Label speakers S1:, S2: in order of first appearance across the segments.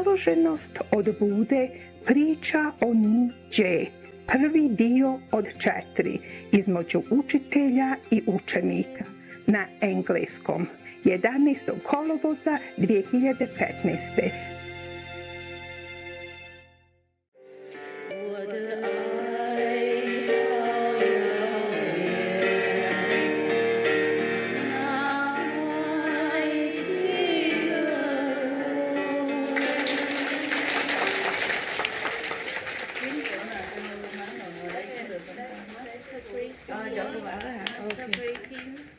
S1: Založenost od Bude priča o niđe, prvi dio od 4, između učitelja i učenika, na engleskom, 11. kolovoza 2015.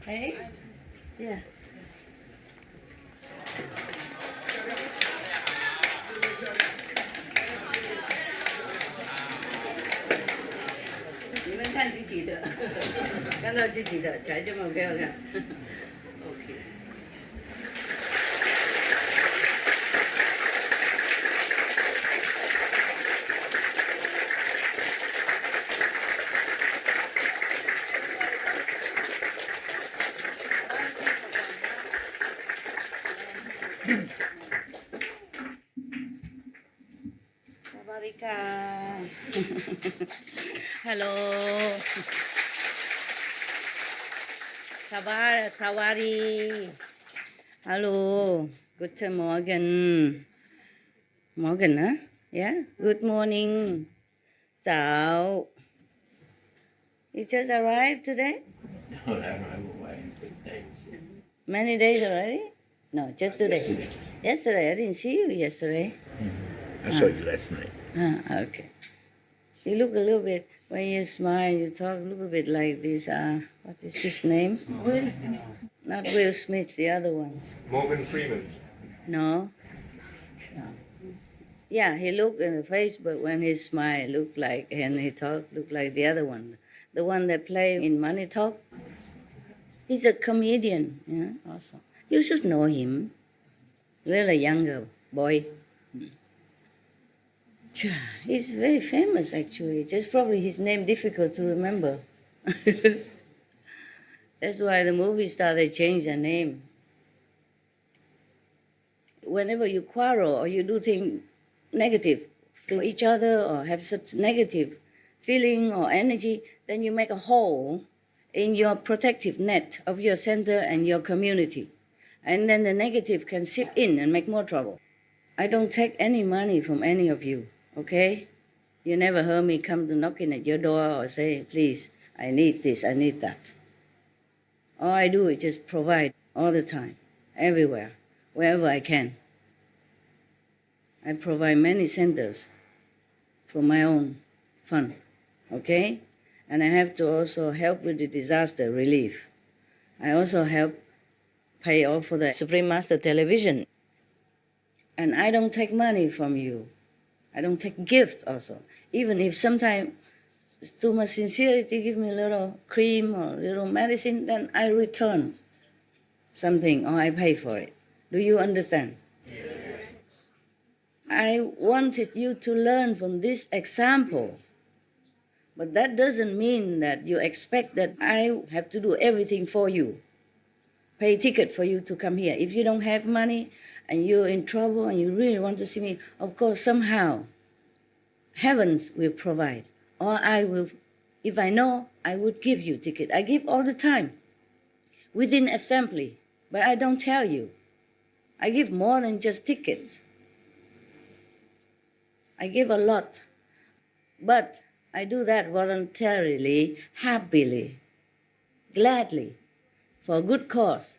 S2: Hey? Yeah. Mình看自己的，看到自己的才这么漂亮。OK。Hello. Sawari. Hello. Good morning. Morning, huh? Yeah. Good morning. Ciao. You just arrived today?
S3: No, I arrived away for days.
S2: Many days already? No, just today. Yesterday, I didn't see you yesterday.
S3: I saw you last night.
S2: Okay. You look a little bit, when you smile, you talk a little bit like this, what is his name?
S4: Will Smith.
S2: Not Will Smith, the other one.
S4: Morgan Freeman.
S2: No. Yeah, he looked in the face, but when he smiled, looked like, and he talked, looked like the other one. The one that played in Money Talk. He's a comedian, yeah, also. You should know him. Really younger boy. He's very famous, actually. Just probably his name difficult to remember. That's why the movie star, they change their name. Whenever you quarrel or you do things negative to each other or have such negative feeling or energy, then you make a hole in your protective net of your center and your community. And then the negative can seep in and make more trouble. I don't take any money from any of you. Okay? You never heard me come to knocking at your door or say, please, I need this, I need that. All I do is just provide all the time, everywhere, wherever I can. I provide many centers for my own fun, okay? And I have to also help with the disaster relief. I also help pay off for the Supreme Master Television. And I don't take money from you. I don't take gifts also. Even if sometimes, to my sincerity, give me a little cream or a little medicine, then I return something or I pay for it. Do you understand? Yes. I wanted you to learn from this example. But that doesn't mean that you expect that I have to do everything for you. Pay a ticket for you to come here. If you don't have money, and you're in trouble and you really want to see me, of course, somehow, heavens will provide. Or I will, if I know, I would give you ticket. I give all the time, within assembly, but I don't tell you. I give more than just tickets. I give a lot, but I do that voluntarily, happily, gladly, for a good cause.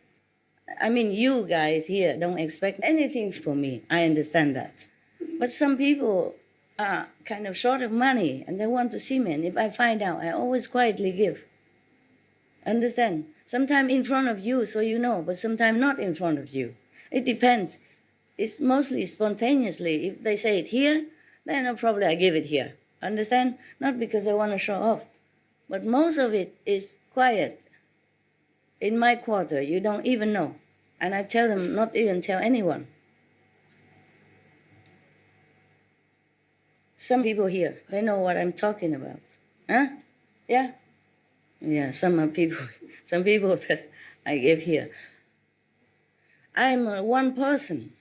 S2: I mean, you guys here don't expect anything from me. I understand that. But some people are kind of short of money and they want to see me. And if I find out, I always quietly give. Understand? Sometimes in front of you, so you know, but sometimes not in front of you. It depends. It's mostly spontaneously. If they say it here, then probably I give it here. Understand? Not because I want to show off. But most of it is quiet. In my quarter, you don't even know. And I tell them not even tell anyone. Some people here, they know what I'm talking about. Huh? Yeah? Yeah, some people that I give here. I'm one person.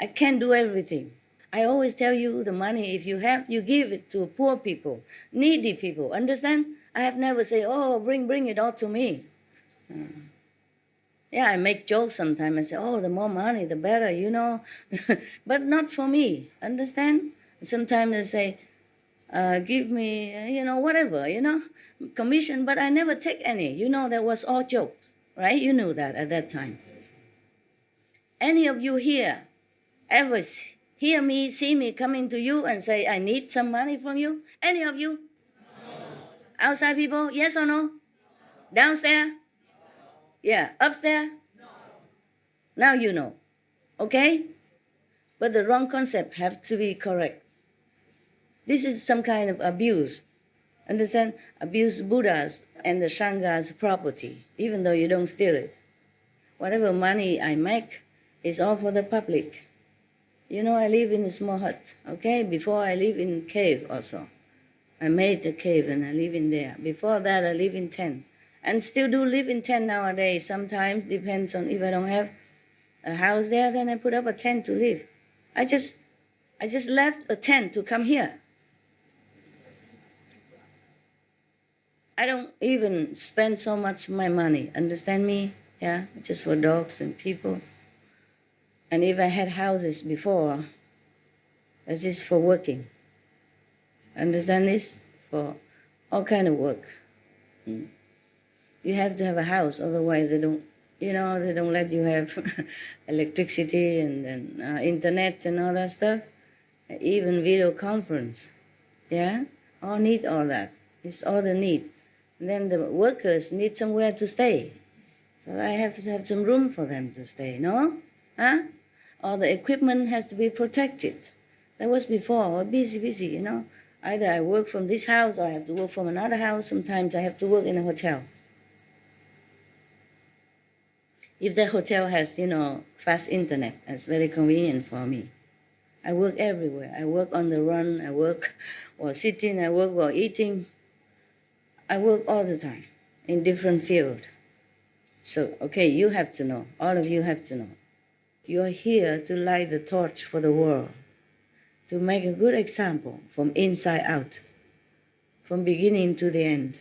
S2: I can't do everything. I always tell you the money, if you have, you give it to poor people, needy people. Understand? I have never say, oh, bring it all to me. Yeah, I make jokes sometimes. I say, oh, the more money, the better, you know. But not for me. Understand? Sometimes I say, give me, whatever, commission. But I never take any. You know, that was all jokes, right? You knew that at that time. Any of you here ever hear me, see me coming to you and say, I need some money from you? Any of you? Outside people, yes or no? Downstairs? Yeah. Upstairs? Now you know. Okay? But the wrong concept have to be correct. This is some kind of abuse. Understand? Abuse Buddha's and the Sangha's property, even though you don't steal it. Whatever money I make is all for the public. You know, I live in a small hut, okay? Before I live in cave also. I made the cave and I live in there. Before that, I live in tent. And still do live in tent nowadays. Sometimes depends on if I don't have a house there, then I put up a tent to live. I just left a tent to come here. I don't even spend so much of my money. Understand me? Yeah, just for dogs and people. And if I had houses before, this is for working. Understand this? For all kind of work. You have to have a house, otherwise they don't let you have electricity and then internet and all that stuff. Even video conference. Yeah? All need all that. It's all the need. And then the workers need somewhere to stay. So I have to have some room for them to stay, no? Huh? All the equipment has to be protected. That was before, busy, you know. Either I work from this house or I have to work from another house. Sometimes I have to work in a hotel. If the hotel has, fast internet, that's very convenient for me. I work everywhere. I work on the run. I work while sitting. I work while eating. I work all the time in different fields. So, okay, you have to know. All of you have to know. You are here to light the torch for the world, to make a good example from inside out, from beginning to the end.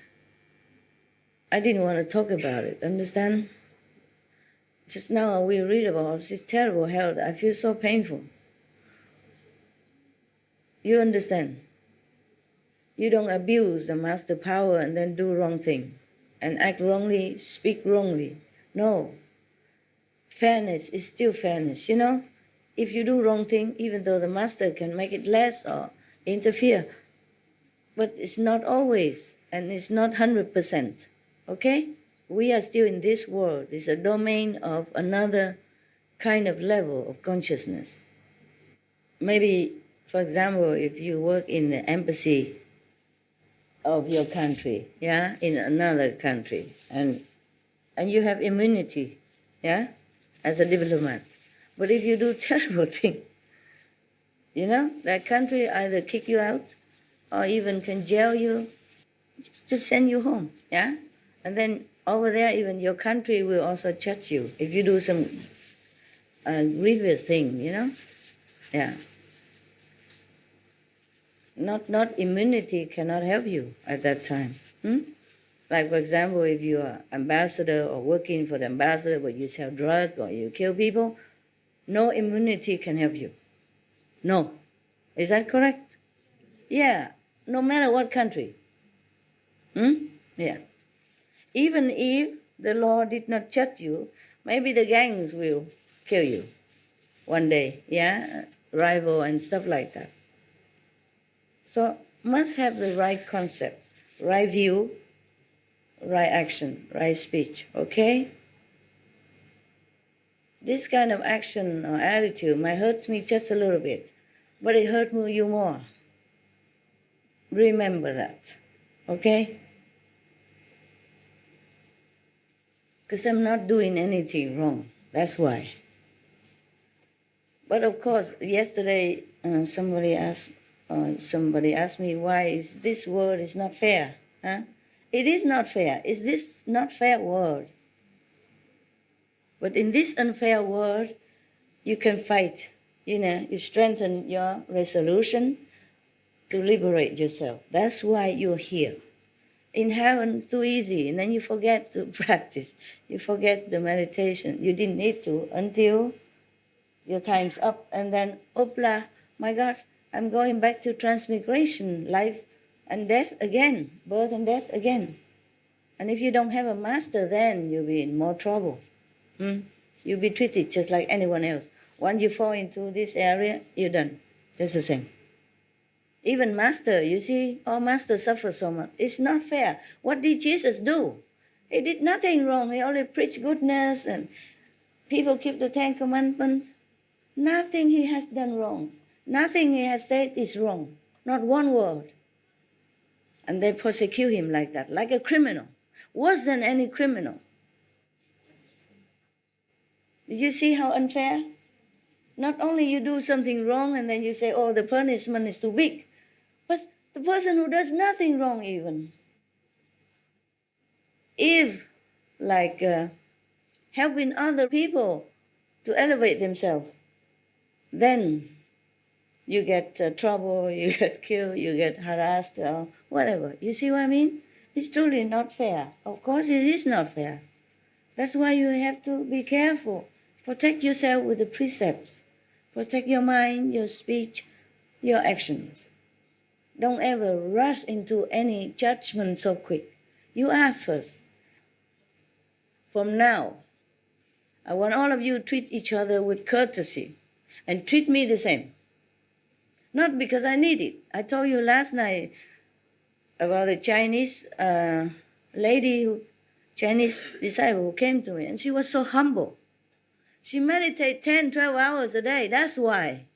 S2: I didn't want to talk about it, understand? Just now we read about this terrible health. I feel so painful. You understand? You don't abuse the master power and then do wrong thing and act wrongly, speak wrongly. No. Fairness is still fairness, you know? If you do wrong thing, even though the master can make it less or interfere, but it's not always, and it's not 100%, okay? We are still in this world. It's a domain of another kind of level of consciousness. Maybe, for example, if you work in the embassy of your country, yeah, in another country, and you have immunity, yeah, as a diplomat. But if you do terrible thing, that country either kick you out or even can jail you, just send you home, yeah? And then over there, even your country will also judge you if you do some grievous thing, yeah. Not immunity cannot help you at that time. Like, for example, if you are ambassador or working for the ambassador, but you sell drugs or you kill people, no immunity can help you. No. Is that correct? Yeah. No matter what country. Yeah. Even if the law did not judge you, maybe the gangs will kill you one day, yeah? Rival and stuff like that. So must have the right concept, right view, right action, right speech, okay? This kind of action or attitude might hurt me just a little bit, but it hurt you more. Remember that, okay? Because I'm not doing anything wrong, that's why. But of course, yesterday somebody asked me why is this world is not fair, huh? It is not fair. Is this not fair world? But in this unfair world, you can fight You strengthen your resolution to liberate yourself. That's why you're here. In heaven, it's too easy, and then you forget to practice. You forget the meditation. You didn't need to until your time's up, and then, opla, my God, I'm going back to transmigration, life and death again, birth and death again. And if you don't have a master, then you'll be in more trouble. You'll be treated just like anyone else. Once you fall into this area, you're done. Just the same. Even master, you see, all masters suffer so much. It's not fair. What did Jesus do? He did nothing wrong. He only preached goodness and people keep the 10 Commandments. Nothing he has done wrong. Nothing he has said is wrong. Not one word. And they persecute him like that, like a criminal. Worse than any criminal. Did you see how unfair? Not only you do something wrong and then you say, oh, the punishment is too big. But the person who does nothing wrong even. If, like, helping other people to elevate themselves, then you get trouble, you get killed, you get harassed, or whatever. You see what I mean? It's truly not fair. Of course it is not fair. That's why you have to be careful. Protect yourself with the precepts. Protect your mind, your speech, your actions. Don't ever rush into any judgment so quick. You ask first. From now, I want all of you to treat each other with courtesy and treat me the same. Not because I need it. I told you last night about a Chinese Chinese disciple who came to me, and she was so humble. She meditates 10, 12 hours a day. That's why.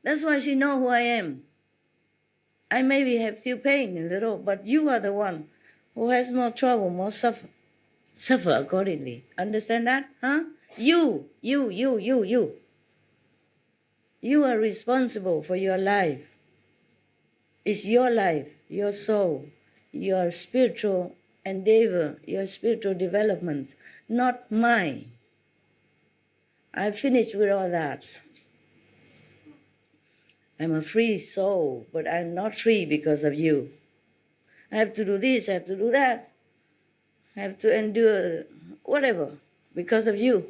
S2: That's why she knows who I am. I maybe have few pain a little, but you are the one who has more trouble, more suffer. Suffer accordingly. Understand that? Huh? You. You are responsible for your life. It's your life, your soul, your spiritual endeavor, your spiritual development, not mine. I finished with all that. I'm a free soul, but I'm not free because of you. I have to do this, I have to do that. I have to endure whatever because of you.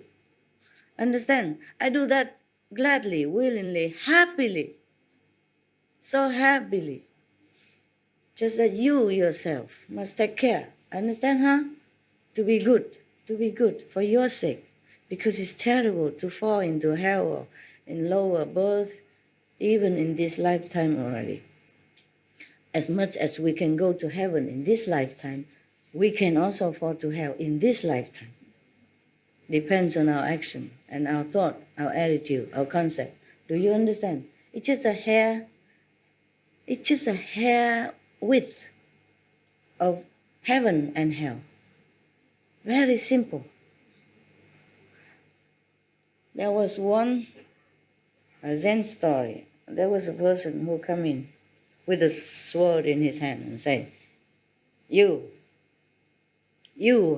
S2: Understand? I do that gladly, willingly, happily. So happily. Just that you yourself must take care. Understand, huh? To be good for your sake. Because it's terrible to fall into hell or in lower birth, even in this lifetime already. As much as we can go to heaven in this lifetime, we can also fall to hell in this lifetime. Depends on our action and our thought, our attitude, our concept. Do you understand? It's just a hair width of heaven and hell. Very simple. There was a Zen story. There was a person who came in with a sword in his hand and said, you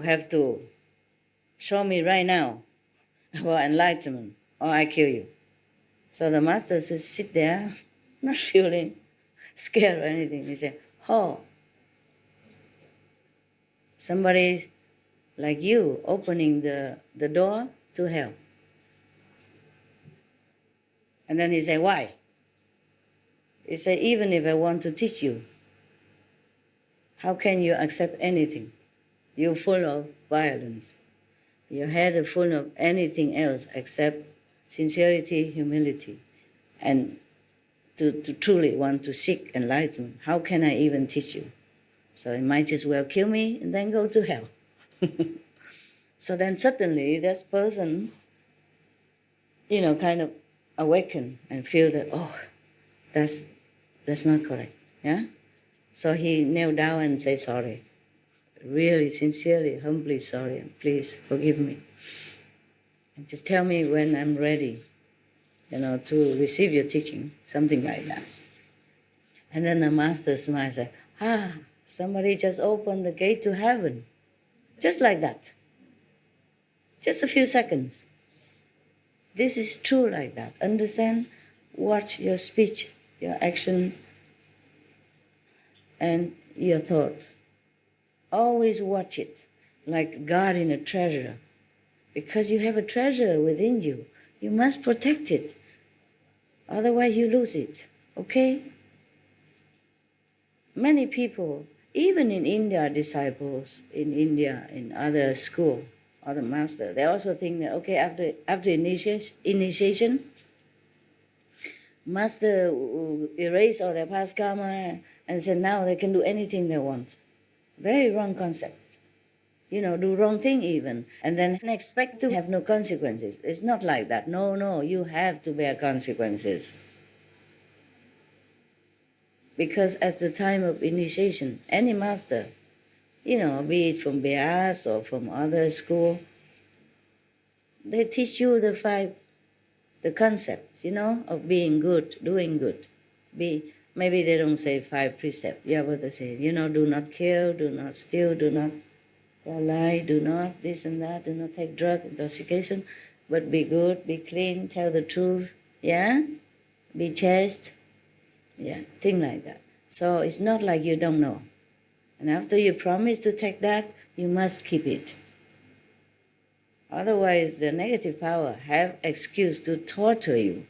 S2: have to show me right now about enlightenment or I kill you. So the master said, sit there, not feeling scared or anything. He said, oh, somebody like you opening the door to hell. And then he said, why? He said, even if I want to teach you, how can you accept anything? You're full of violence. Your head is full of anything else except sincerity, humility, and to truly want to seek enlightenment. How can I even teach you? So you might as well kill me and then go to hell. So then suddenly this person, kind of awaken and feel that, oh, that's not correct. Yeah? So he knelt down and said sorry. Really, sincerely, humbly sorry. Please forgive me. And just tell me when I'm ready, to receive your teaching, something like that. And then the master smiled and said, somebody just opened the gate to heaven. Just like that. Just a few seconds. This is true like that. Understand? Watch your speech, your action, and your thought. Always watch it like guarding a treasure. Because you have a treasure within you. You must protect it. Otherwise you lose it. Okay? Many people, even in India, disciples in India, in other school, other master, they also think that, okay, after initiation, master will erase all their past karma and say now they can do anything they want. Very wrong concept. Do wrong thing even, and then expect to have no consequences. It's not like that. No, you have to bear consequences. Because at the time of initiation, any master, be it from Beas or from other school, they teach you the concept, of being good, doing good. Maybe they don't say 5 precepts. Yeah, but they say, do not kill, do not steal, do not tell lie, do not this and that, do not take drug, intoxication, but be good, be clean, tell the truth, yeah? Be chaste, yeah, things like that. So it's not like you don't know. And after you promise to take that, you must keep it. Otherwise, the negative power have excuse to torture you,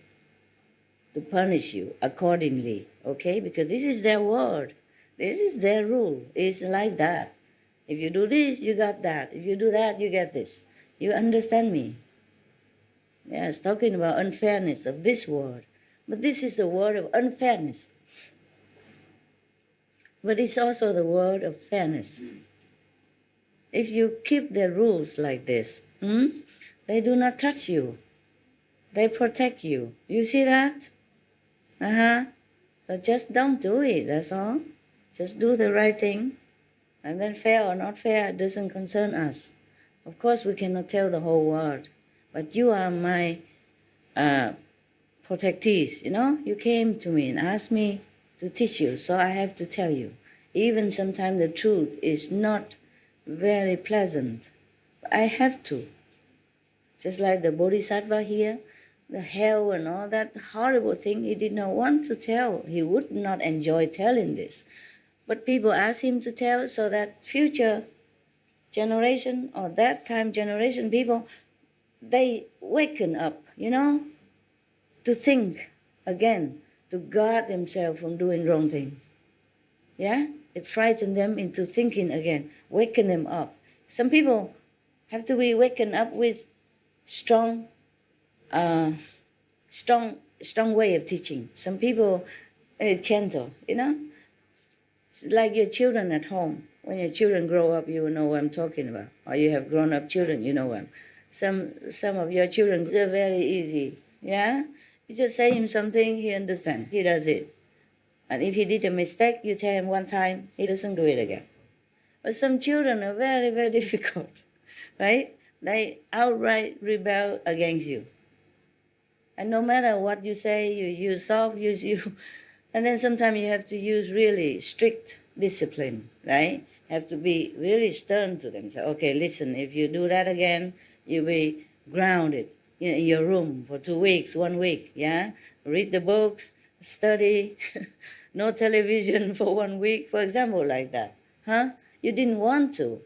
S2: to punish you accordingly, okay? Because this is their word. This is their rule. It's like that. If you do this, you got that. If you do that, you get this. You understand me? Yes, talking about unfairness of this world. But this is the word of unfairness. But it's also the word of fairness. If you keep the rules like this, they do not touch you. They protect you. You see that? So just don't do it, that's all. Just do the right thing. And then fair or not fair doesn't concern us. Of course, we cannot tell the whole world. But you are my protectees, You came to me and asked me to teach you, so I have to tell you. Even sometimes the truth is not very pleasant. I have to. Just like the Bodhisattva here, the hell and all that horrible thing, he did not want to tell. He would not enjoy telling this. But people ask him to tell so that future generation or that time generation people, they waken up, to think again, to guard themselves from doing wrong things. Yeah? It frightens them into thinking again, waken them up. Some people have to be wakened up with strong way of teaching. Some people gentle, It's like your children at home. When your children grow up, you will know what I'm talking about. Or you have grown-up children, you know what. Some of your children are very easy, yeah? You just say him something, he understands, he does it. And if he did a mistake, you tell him one time, he doesn't do it again. But some children are very, very difficult, right? They outright rebel against you. And no matter what you say, you use soft, you. And then sometimes you have to use really strict discipline, right? You have to be really stern to them. Say, okay, listen, if you do that again, you'll be grounded in your room for 2 weeks, 1 week, yeah? Read the books, study, no television for 1 week, for example, like that. You didn't want to,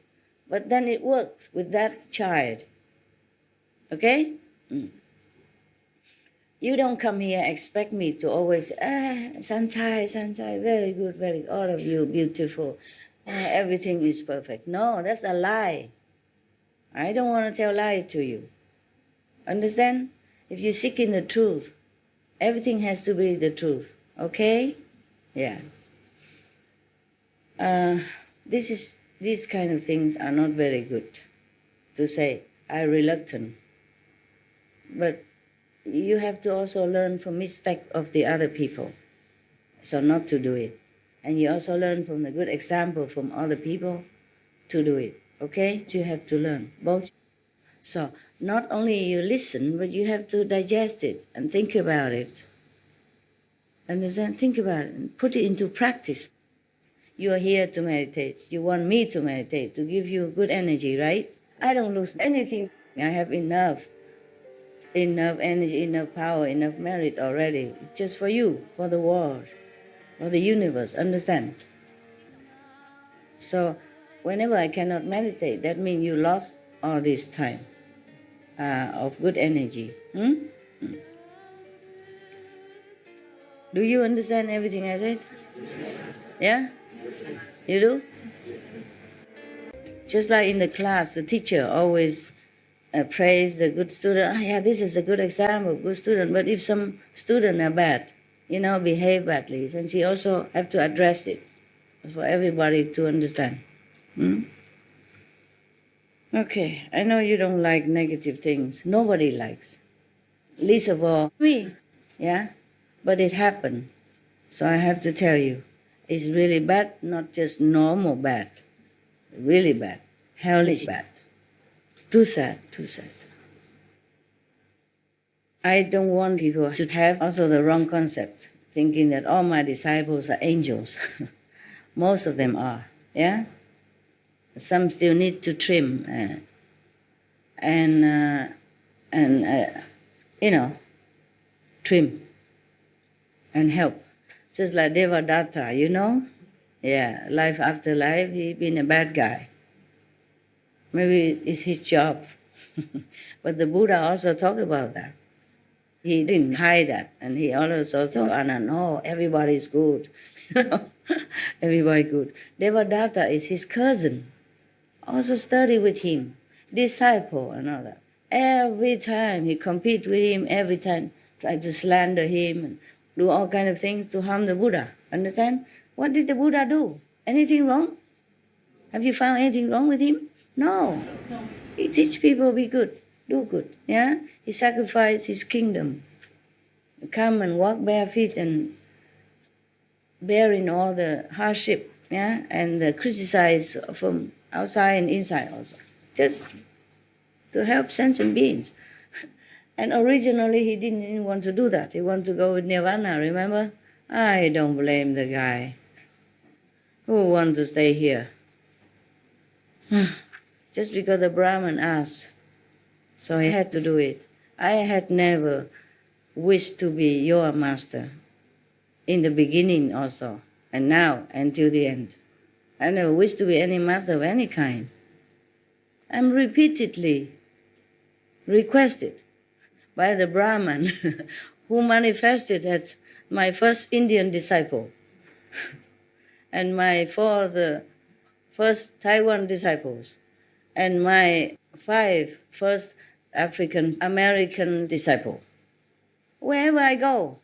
S2: but then it worked with that child. Okay? You don't come here expect me to always, Sanchai, very good, all of you beautiful, everything is perfect. No, that's a lie. I don't want to tell lie to you. Understand? If you seek in the truth, everything has to be the truth. Okay? Yeah. These kind of things are not very good to say. I'm reluctant. But you have to also learn from mistake of the other people, so not to do it. And you also learn from the good example from other people to do it. Okay? You have to learn both. So not only you listen, but you have to digest it and think about it. Understand? Think about it and put it into practice. You are here to meditate. You want me to meditate, to give you good energy, right? I don't lose anything. I have enough. enough energy, enough power, enough merit already. It's just for you, for the world, for the universe, understand? So whenever I cannot meditate, that means you lost all this time of good energy. Do you understand everything I said? Yeah? You do? Just like in the class, the teacher always praise the good student. Oh, yeah, this is a good example, good student. But if some student are bad, behave badly, then she also have to address it for everybody to understand. Okay, I know you don't like negative things. Nobody likes. Least of all me. Yeah? But it happened. So I have to tell you, it's really bad, not just normal bad. Really bad. Hellish bad. Too sad, too sad. I don't want people to have also the wrong concept, thinking that all my disciples are angels. Most of them are, yeah? Some still need to trim trim and help. Just like Devadatta, Yeah, life after life, he been a bad guy. Maybe it's his job. But the Buddha also talked about that. He didn't hide that. And he also told Anna, no, everybody's good. Everybody good. Devadatta is his cousin. Also study with him. Disciple and all that. Every time he compete with him, every time try to slander him and do all kind of things to harm the Buddha. Understand? What did the Buddha do? Anything wrong? Have you found anything wrong with him? No. He teach people be good, do good. Yeah? He sacrificed his kingdom. Come and walk bare feet and bearing all the hardship, yeah? And criticize from outside and inside also. Just to help sentient beings. And originally he didn't even want to do that. He wanted to go with Nirvana, remember? I don't blame the guy. Who wants to stay here? Just because the Brahman asked. So he had to do it. I had never wished to be your master. In the beginning also. And now until the end. I never wished to be any master of any kind. I'm repeatedly requested by the Brahman who manifested as my first Indian disciple and my first Taiwan disciples and my 5 first African American disciple. Wherever I go,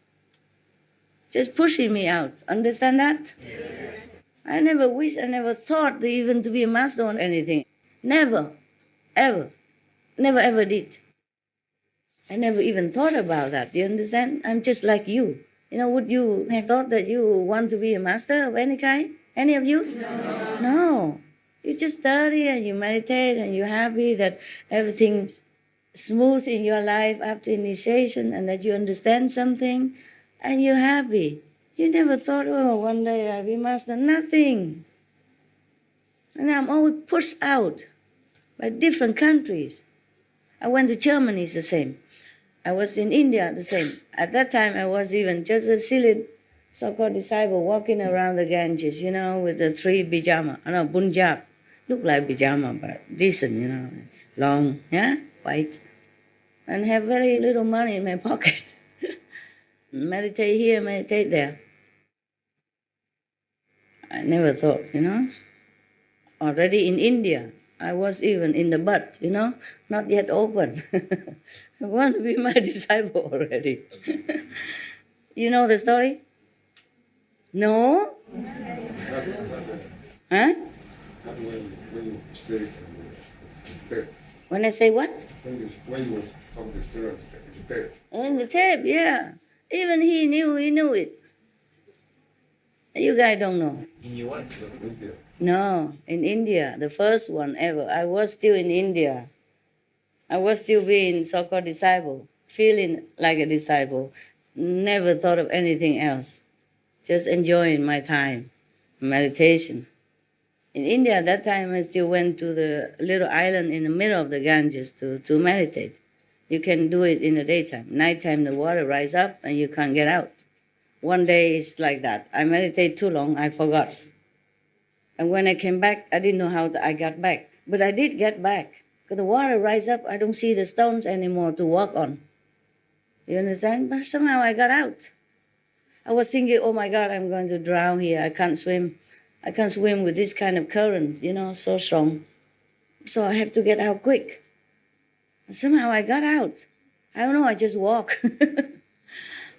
S2: just pushing me out. Understand that? Yes. I never thought even to be a master on anything. Never, ever. Never ever did. I never even thought about that. Do you understand? I'm just like you. Would you have thought that you want to be a master of any kind? Any of you? No. No. You just study and you meditate and you're happy that everything's smooth in your life after initiation and that you understand something and you're happy. You never thought, oh, one day I'll be master. Nothing. And I'm always pushed out by different countries. I went to Germany, it's the same. I was in India, the same. At that time, I was even just a so-called disciple walking around the Ganges, with the 3 Punjab. Look like pyjama, but decent, long, yeah, white. And have very little money in my pocket. Meditate here, meditate there. I never thought, Already in India, I was even in the butt, not yet open. I want to be my disciple already. You know the story? No? Huh?
S4: When you say tape.
S2: When I say what?
S4: When you talk to the students, tape.
S2: On the tape, yeah. Even he knew it. You guys don't know.
S3: In your what?
S2: No, in India, the first one ever. I was still in India. I was still being so-called disciple, feeling like a disciple. Never thought of anything else. Just enjoying my time, meditation. In India, at that time, I still went to the little island in the middle of the Ganges to meditate. You can do it in the daytime. Nighttime, the water rise up and you can't get out. One day it's like that. I meditate too long, I forgot. And when I came back, I didn't know how I got back. But I did get back. Because the water rise up, I don't see the stones anymore to walk on. You understand? But somehow I got out. I was thinking, oh my God, I'm going to drown here. I can't swim. I can't swim with this kind of current, so strong. So I have to get out quick. And somehow I got out. I don't know, I just walk.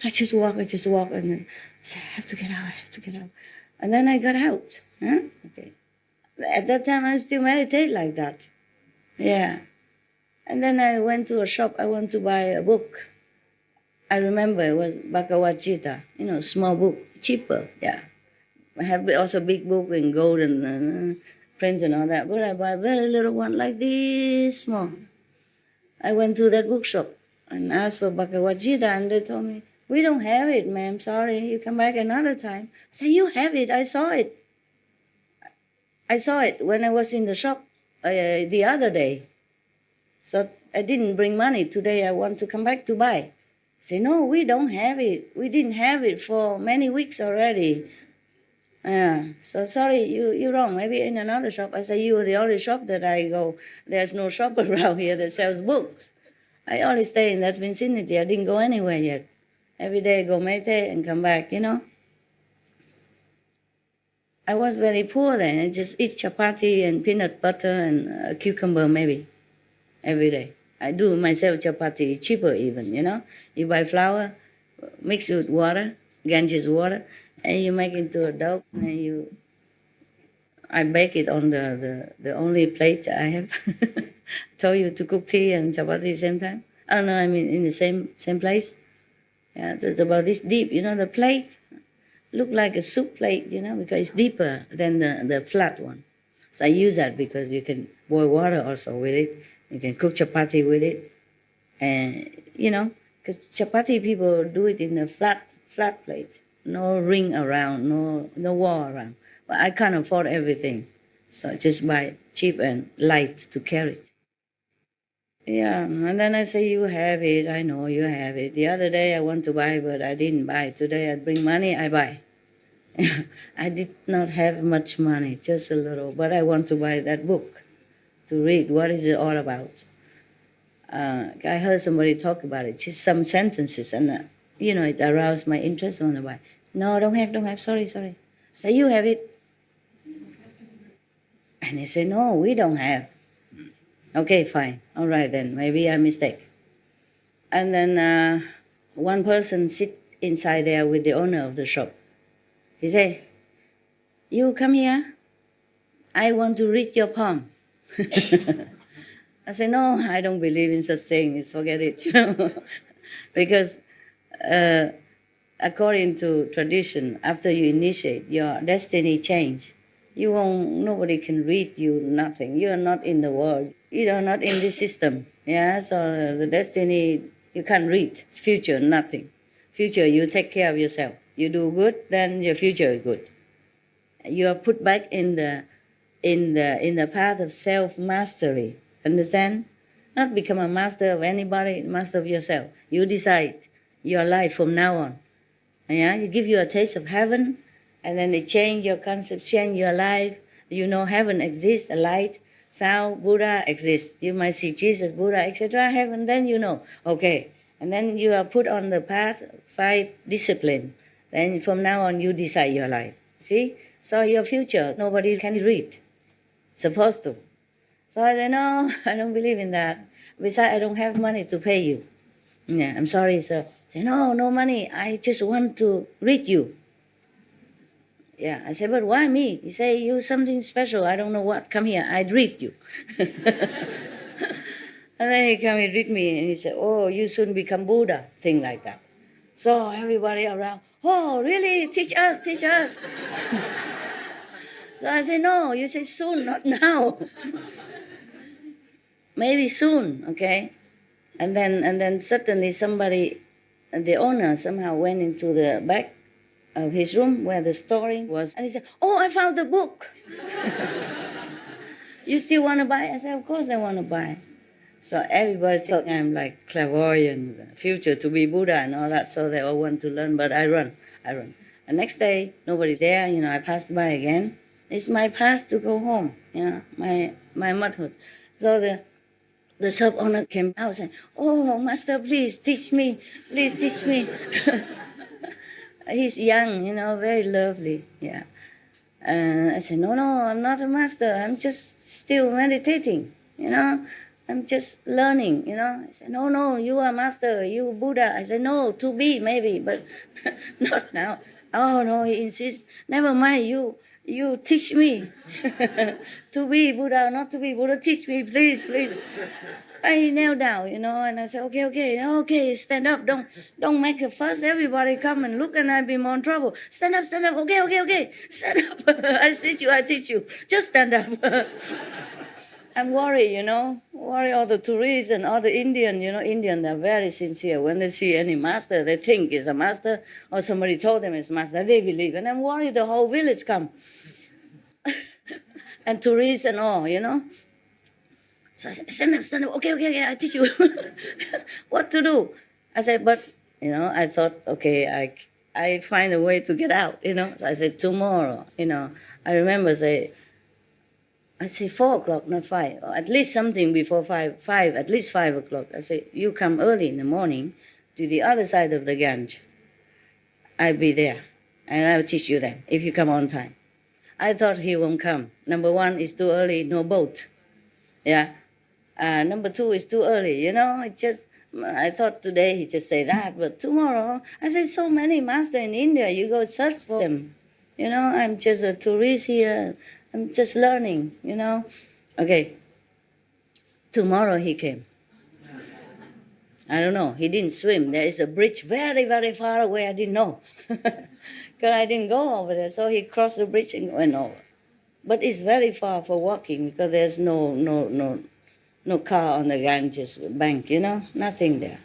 S2: I just walk, and then I say, I have to get out. And then I got out. Huh? Okay. At that time, I still meditate like that. Yeah. And then I went to a shop. I want to buy a book. I remember it was Bhagavad Gita, small book, cheaper, yeah. I have also big book in gold and print and all that, but I buy a very little one like this small. I went to that bookshop and asked for Bhagavad Gita, and they told me, we don't have it, ma'am, sorry, you come back another time. I said, you have it, I saw it. I saw it when I was in the shop the other day. So I didn't bring money. Today I want to come back to buy. Say, no, we don't have it. We didn't have it for many weeks already. So sorry, you're wrong. Maybe in another shop. I say, you are the only shop that I go. There's no shop around here that sells books. I only stay in that vicinity. I didn't go anywhere yet. Every day I go meditate and come back, I was very poor then. I just eat chapati and peanut butter and a cucumber maybe every day. I do myself chapati, cheaper even, You buy flour, mix it with water, Ganges water, and you make it into a dough, and I bake it on the only plate I have. Told you to cook tea and chapati at the same time. Oh no, I mean in the same place. Yeah, so it's about this deep, the plate look like a soup plate, because it's deeper than the flat one. So I use that because you can boil water also with it. You can cook chapati with it. And, because chapati people do it in a flat plate. No ring around, no wall around. But I can't afford everything. So I just buy cheap and light to carry it. Yeah, and then I say, you have it. I know you have it. The other day I want to buy, but I didn't buy. Today I bring money, I buy. I did not have much money, just a little, but I want to buy that book to read. What is it all about? I heard somebody talk about it, just some sentences, and it aroused my interest. I want to buy. No, don't have. Sorry. I say, you have it. And they say, no, we don't have. Okay, fine. All right then, maybe I mistake. And then one person sit inside there with the owner of the shop. He say, you come here. I want to read your palm. I say, no, I don't believe in such things. Forget it. Because according to tradition, after you initiate, your destiny change. Nobody can read you nothing. You are not in the world. You are not in this system. Yeah, so the destiny, you can't read. It's future, nothing. Future, you take care of yourself. You do good, then your future is good. You are put back in the path of self-mastery. Understand? Not become a master of anybody, master of yourself. You decide your life from now on. Yeah, you give you a taste of heaven, and then they change your concept, change your life. Heaven exists, a light, sound, Buddha exists. You might see Jesus, Buddha, etc. Heaven, then okay. And then you are put on the path, 5 discipline. Then from now on, you decide your life. See? So your future, nobody can read. Supposed to. So I said, no, I don't believe in that. Besides, I don't have money to pay you. Yeah, I'm sorry, sir. I said, no money. I just want to read you. Yeah, I said, but why me? He said, you something special. I don't know what. Come here, I'd read you. And then he come and read me, and he said, oh, you soon become Buddha, thing like that. So everybody around, oh, really? Teach us. So I said, no, you say soon, not now. Maybe soon, okay? And then suddenly somebody, the owner somehow went into the back of his room where the storing was, and he said, oh, I found the book. You still want to buy? I said, of course I want to buy. So everybody thought I'm like clairvoyant, future to be Buddha and all that. So they all want to learn, but I run. The next day, nobody's there. I passed by again. It's my path to go home. My motherhood. So the shop owner came out and, "Oh, master, please teach me. Please teach me." He's young, very lovely. Yeah. I said, "No, I'm not a master. I'm just still meditating. I'm just learning. I said, "No, you are master. You Buddha." I said, "No, to be maybe, but not now." Oh no, he insists. "Never mind. You teach me to be Buddha, not to be Buddha. Teach me, please." I knelt down, and I said, okay, stand up. Don't make a fuss. Everybody come and look, and I'll be more in trouble. Stand up. Okay, stand up. I teach you. Just stand up. I'm worried, worry all the tourists and all the Indian, Indian, they're very sincere. When they see any master, they think it's a master, or somebody told them it's master, they believe. And I'm worried the whole village come. And tourists and all, So I said, stand up. Okay, I teach you what to do. I said, but, I thought, okay, I find a way to get out, So I said, tomorrow, I remember I say 4 o'clock, not 5, or at least something before 5, at least 5 o'clock. I say, you come early in the morning to the other side of the Gange. I'll be there, and I'll teach you then, if you come on time. I thought he won't come. Number 1, it's too early, no boat. Yeah. Number 2, it's too early, I thought today he just say that, but tomorrow, I said, so many masters in India, you go search for them. I'm just a tourist here. I'm just learning, Okay. Tomorrow he came. I don't know. He didn't swim. There is a bridge very, very far away. I didn't know. Because I didn't go over there. So he crossed the bridge and went over. But it's very far for walking because there's no car on the Ganges bank, nothing there.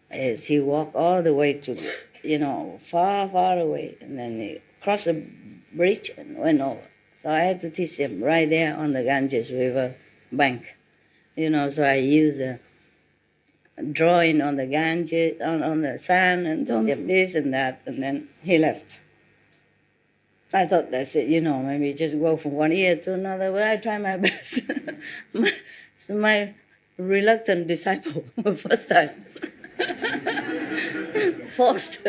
S2: As he walked all the way to, far, far away. And then he crossed the bridge and went over. So I had to teach him right there on the Ganges River bank. So I used a drawing on the Ganges, on the sand, and told him this and that, and then he left. I thought that's it, maybe just go from one ear to another, but I try my best. my reluctant disciple, first time. Forced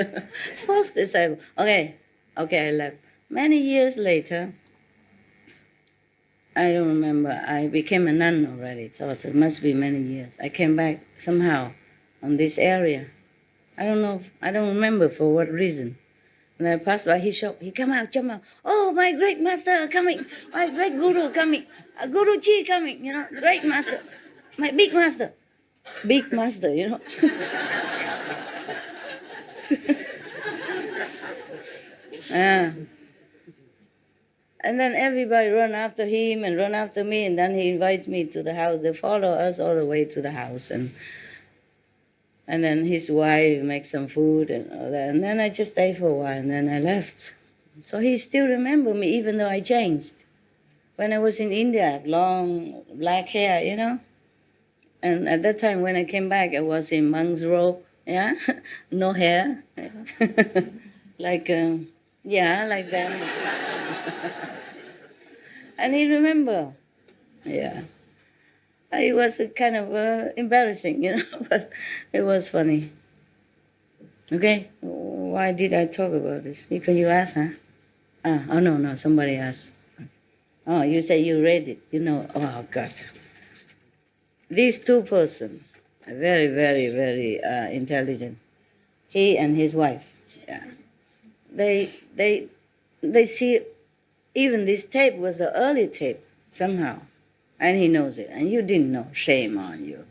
S2: disciple. Okay, I left. Many years later, I don't remember. I became a nun already, so it must be many years. I came back somehow on this area. I don't know. I don't remember for what reason. When I passed by his shop, he jump out. Oh, my great master coming. My great guru coming. Guruji coming, great master. My big master. Big master, And then everybody run after him and run after me, and then he invites me to the house. They follow us all the way to the house, and then his wife makes some food and all that. And then I just stayed for a while, and then I left. So he still remember me, even though I changed. When I was in India, I had long black hair, And at that time, when I came back, I was in monk's robe, no hair, like that. And he remember, It was kind of embarrassing, but it was funny. Okay, why did I talk about this? Because you asked, huh? Oh, no, somebody asked. Oh, you say you read it, oh, God. These 2 persons are very, very, very intelligent. He and his wife, They see, even this tape was an early tape, somehow. And he knows it. And you didn't know. Shame on you.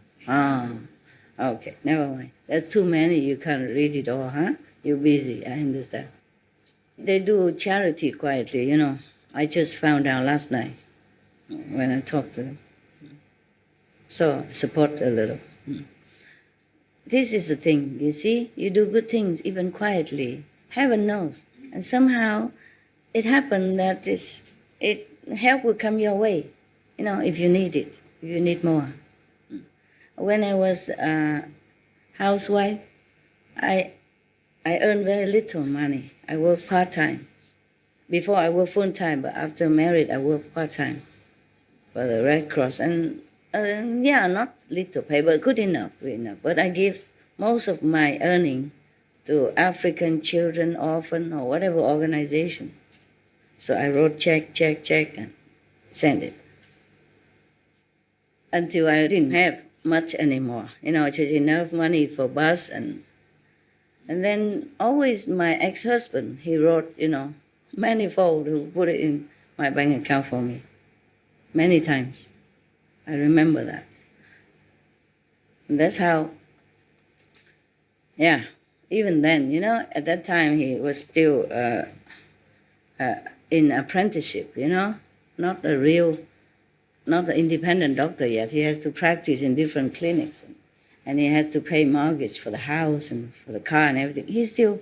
S2: Okay, never mind. There's too many, you can't read it all, huh? You're busy, I understand. They do charity quietly, I just found out last night when I talked to them. So, support a little. This is the thing, you see? You do good things, even quietly. Heaven knows. And somehow, it happened that help will come your way, if you need it, if you need more. When I was a housewife, I earned very little money. I worked part-time. Before I worked full-time, but after married, I worked part-time for the Red Cross. And yeah, not little pay, but good enough, good enough. But I give most of my earning to African children, orphan, or whatever organization. So I wrote check, and sent it. Until I didn't have much anymore. Just enough money for bus and then always my ex-husband, he wrote, manifold who put it in my bank account for me. Many times. I remember that. And that's how, yeah, even then, at that time he was still in apprenticeship, not an independent doctor yet. He has to practice in different clinics. And he had to pay mortgage for the house and for the car and everything. He still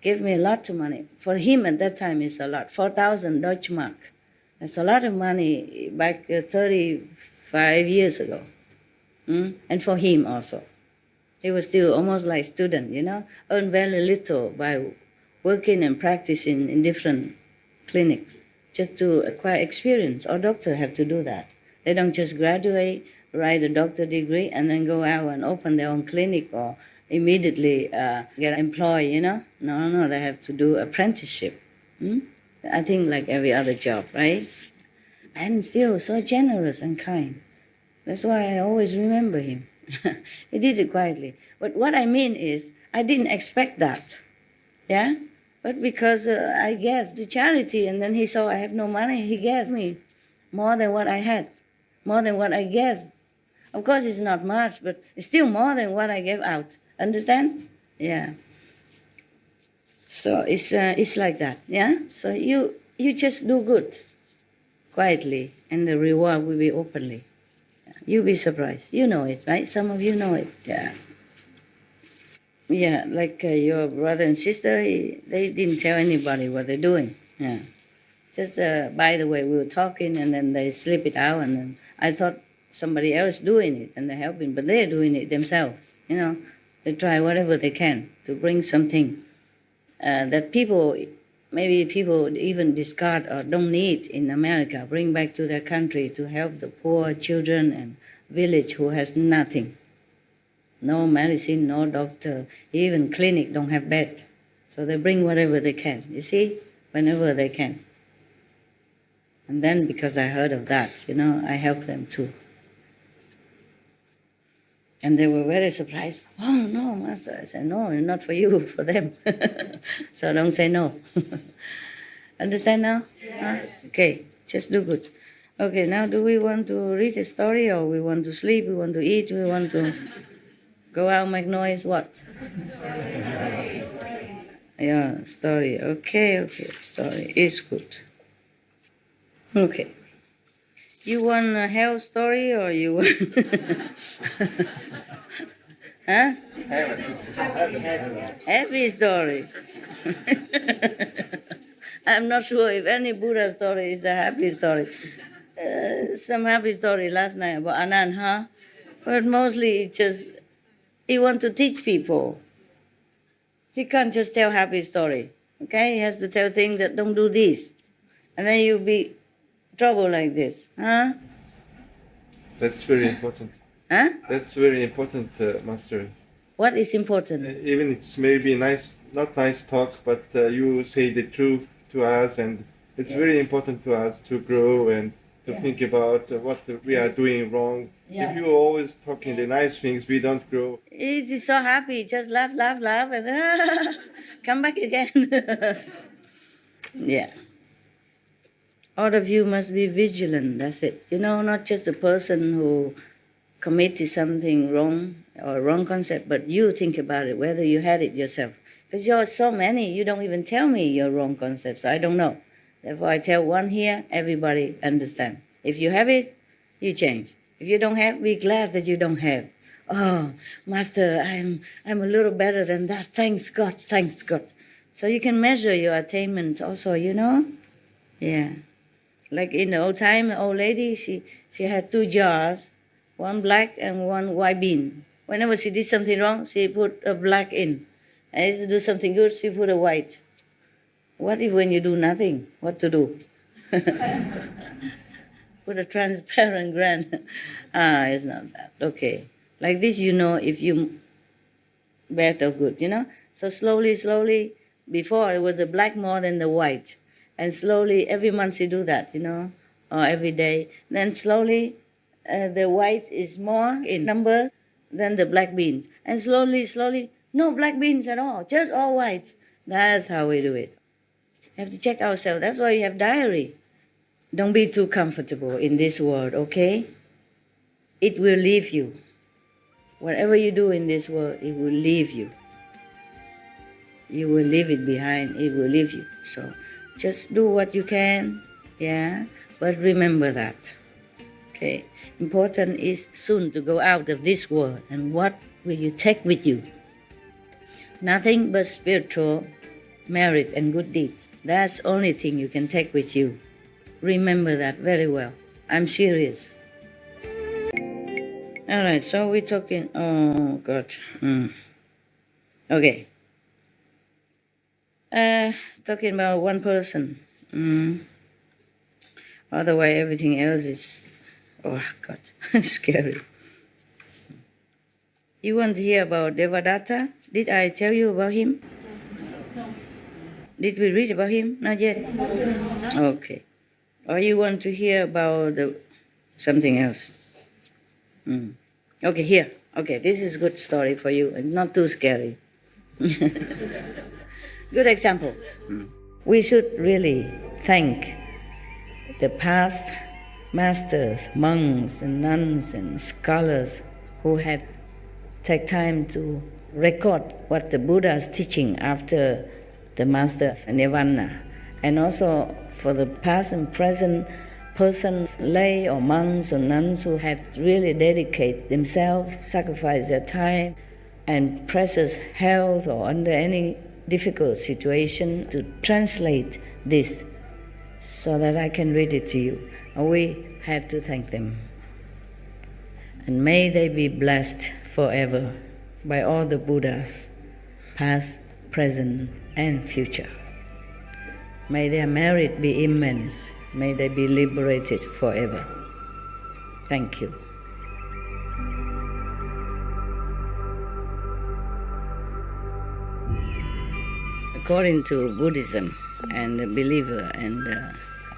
S2: gave me a lot of money. For him at that time, it's a lot. 4,000 Deutsche Mark. That's a lot of money back 35 years ago. And for him also. He was still almost like student, earned very little by working and practicing in different clinics just to acquire experience. All doctors have to do that. They don't just graduate, write a doctor degree, and then go out and open their own clinic or immediately get employed, No, they have to do apprenticeship. I think like every other job, right? And still so generous and kind. That's why I always remember him. He did it quietly. But what I mean is, I didn't expect that, yeah? But because I gave to charity, and then he saw I have no money, he gave me more than what I had, more than what I gave. Of course, it's not much, but it's still more than what I gave out. Understand? Yeah. So it's like that, yeah? So you just do good, quietly, and the reward will be openly. You'll be surprised. You know it, right? Some of you know it, yeah. Yeah, like your brother and sister, they didn't tell anybody what they're doing, yeah. Just, by the way, we were talking, and then they slip it out, and then I thought somebody else doing it, and they're helping, but they're doing it themselves, They try whatever they can to bring something that maybe people even discard or don't need in America, bring back to their country to help the poor children and village who has nothing. No medicine, no doctor, even clinic don't have bed. So they bring whatever they can, you see, whenever they can. And then because I heard of that, I helped them too. And they were very surprised. Oh, no, Master. I said, no, not for you, for them. So don't say no. Understand now? Yes. Huh? Okay, just do good. Okay, now do we want to read a story, or we want to sleep, we want to eat, we want to go out, make noise, what? Yeah, story. Okay, story is good. Okay. You want a health story, or you want... Huh? Happy story. I'm not sure if any Buddha story is a happy story. Some happy story last night about Anand, huh? But mostly it's just, he wants to teach people. He can't just tell happy story, okay? He has to tell things that don't do this. And then you'll be trouble like this, huh?
S5: That's very important.
S2: Huh?
S5: That's very important, Master.
S2: What is important?
S5: Even it's maybe not nice talk, but you say the truth to us, and it's very important to us to grow and to think about what we are doing wrong. If you're always talking the nice things, we don't grow.
S2: He's so happy, just laugh, and come back again. Yeah. All of you must be vigilant, that's it. Not just the person who committed something wrong or wrong concept, but you think about it, whether you had it yourself. Because you're so many, you don't even tell me your wrong concepts, so I don't know. Therefore, I tell one here, everybody understand. If you have it, you change. If you don't have, be glad that you don't have. Oh, Master, I'm a little better than that. Thanks God. So you can measure your attainment also, Yeah. Like in the old time, the old lady, she had 2 jars. one black and one white bean. Whenever she did something wrong, she put a black in. And if she do something good, she put a white. What if when you do nothing? What to do? Put a transparent grand. It's not that. Okay. Like this, you know if you bad or good, you know? So slowly, slowly, before it was the black more than the white. And slowly, every month you do that, you know, or every day. Then slowly, the white is more in number than the black beans. And slowly, slowly, no black beans at all, just all white. That's how we do it. We have to check ourselves. That's why you have diary. Don't be too comfortable in this world, okay? It will leave you. Whatever you do in this world, it will leave you. You will leave it behind. It will leave you. So just do what you can, yeah? But remember that, okay? Important is soon to go out of this world. And what will you take with you? Nothing but spiritual merit and good deeds. That's the only thing you can take with you. Remember that very well. I'm serious. All right, so we're talking, oh God. Okay. Talking about one person. Otherwise, everything else is, oh God, scary. You want to hear about Devadatta? Did I tell you about him? Did we read about him? Not yet? Okay. Or you want to hear about something else? Okay, here. Okay, this is a good story for you and not too scary. Good example. We should really thank the past masters, monks and nuns and scholars who have taken time to record what the Buddha is teaching after the master's nirvana. And also for the past and present persons, lay or monks or nuns who have really dedicated themselves, sacrificed their time and precious health or under any difficult situation to translate this so that I can read it to you. We have to thank them. And may they be blessed forever by all the Buddhas, past, present, and future. May their merit be immense. May they be liberated forever. Thank you. According to Buddhism and the believer and the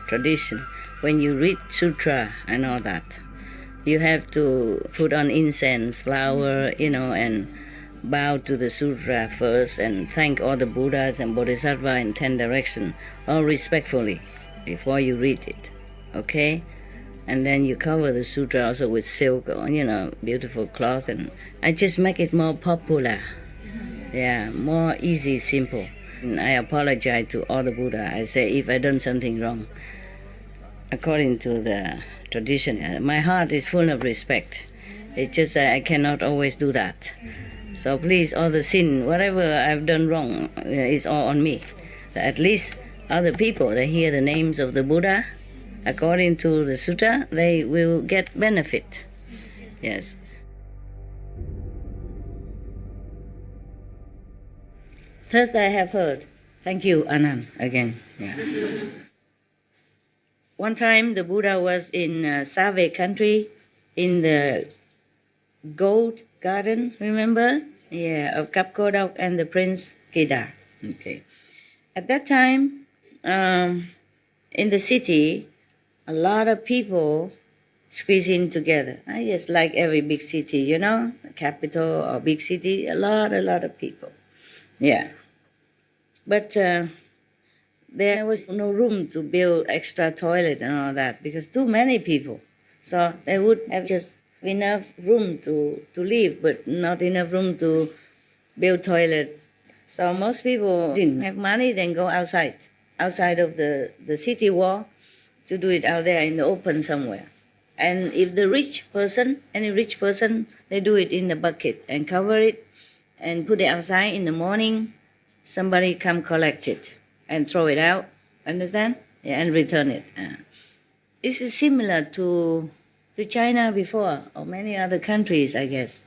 S2: tradition, when you read sutra and all that, you have to put on incense, flower, and bow to the sutra first and thank all the Buddhas and Bodhisattvas in 10 directions, all respectfully, before you read it, okay? And then you cover the sutra also with silk or, beautiful cloth, and I just make it more popular. Yeah, more easy, simple. And I apologize to all the Buddha. I say if I done something wrong, according to the tradition, my heart is full of respect. It's just that I cannot always do that. So please, all the sin, whatever I've done wrong, is all on me. At least other people, they hear the names of the Buddha, according to the sutta, they will get benefit. Yes. Thus I have heard. Thank you, Anand, again. Yeah. One time the Buddha was in Save country, in the gold garden, remember? Yeah, of Kapkodok and the Prince Kedar. Okay. At that time, in the city, a lot of people squeeze in together. Just like every big city, the capital or big city, a lot of people. Yeah. But there was no room to build extra toilet and all that because too many people. So they would have just enough room to live, but not enough room to build toilet. So most people didn't have money, then go outside of the city wall to do it out there in the open somewhere. And if any rich person, they do it in the bucket and cover it and put it outside in the morning. Somebody come collect it and throw it out, understand? Yeah, and return it. This is similar to to China before, or many other countries, I guess.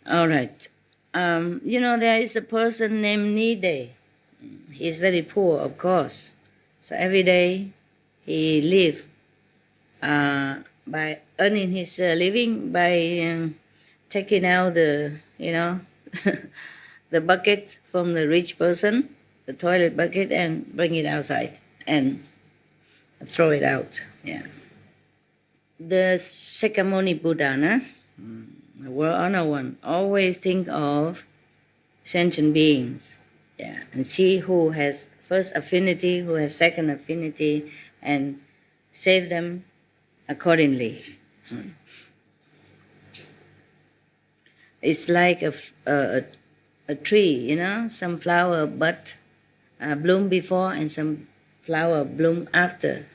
S2: All right. There is a person named Nide. He's very poor, of course. So every day he live by earning his living by taking out the, the bucket from the rich person, the toilet bucket, and bring it outside and throw it out. Yeah. The Shakyamuni Buddha, the world honor one, always think of sentient beings, and see who has first affinity, who has second affinity, and save them accordingly. It's like a tree, some flower bud bloom before and some flower bloom after.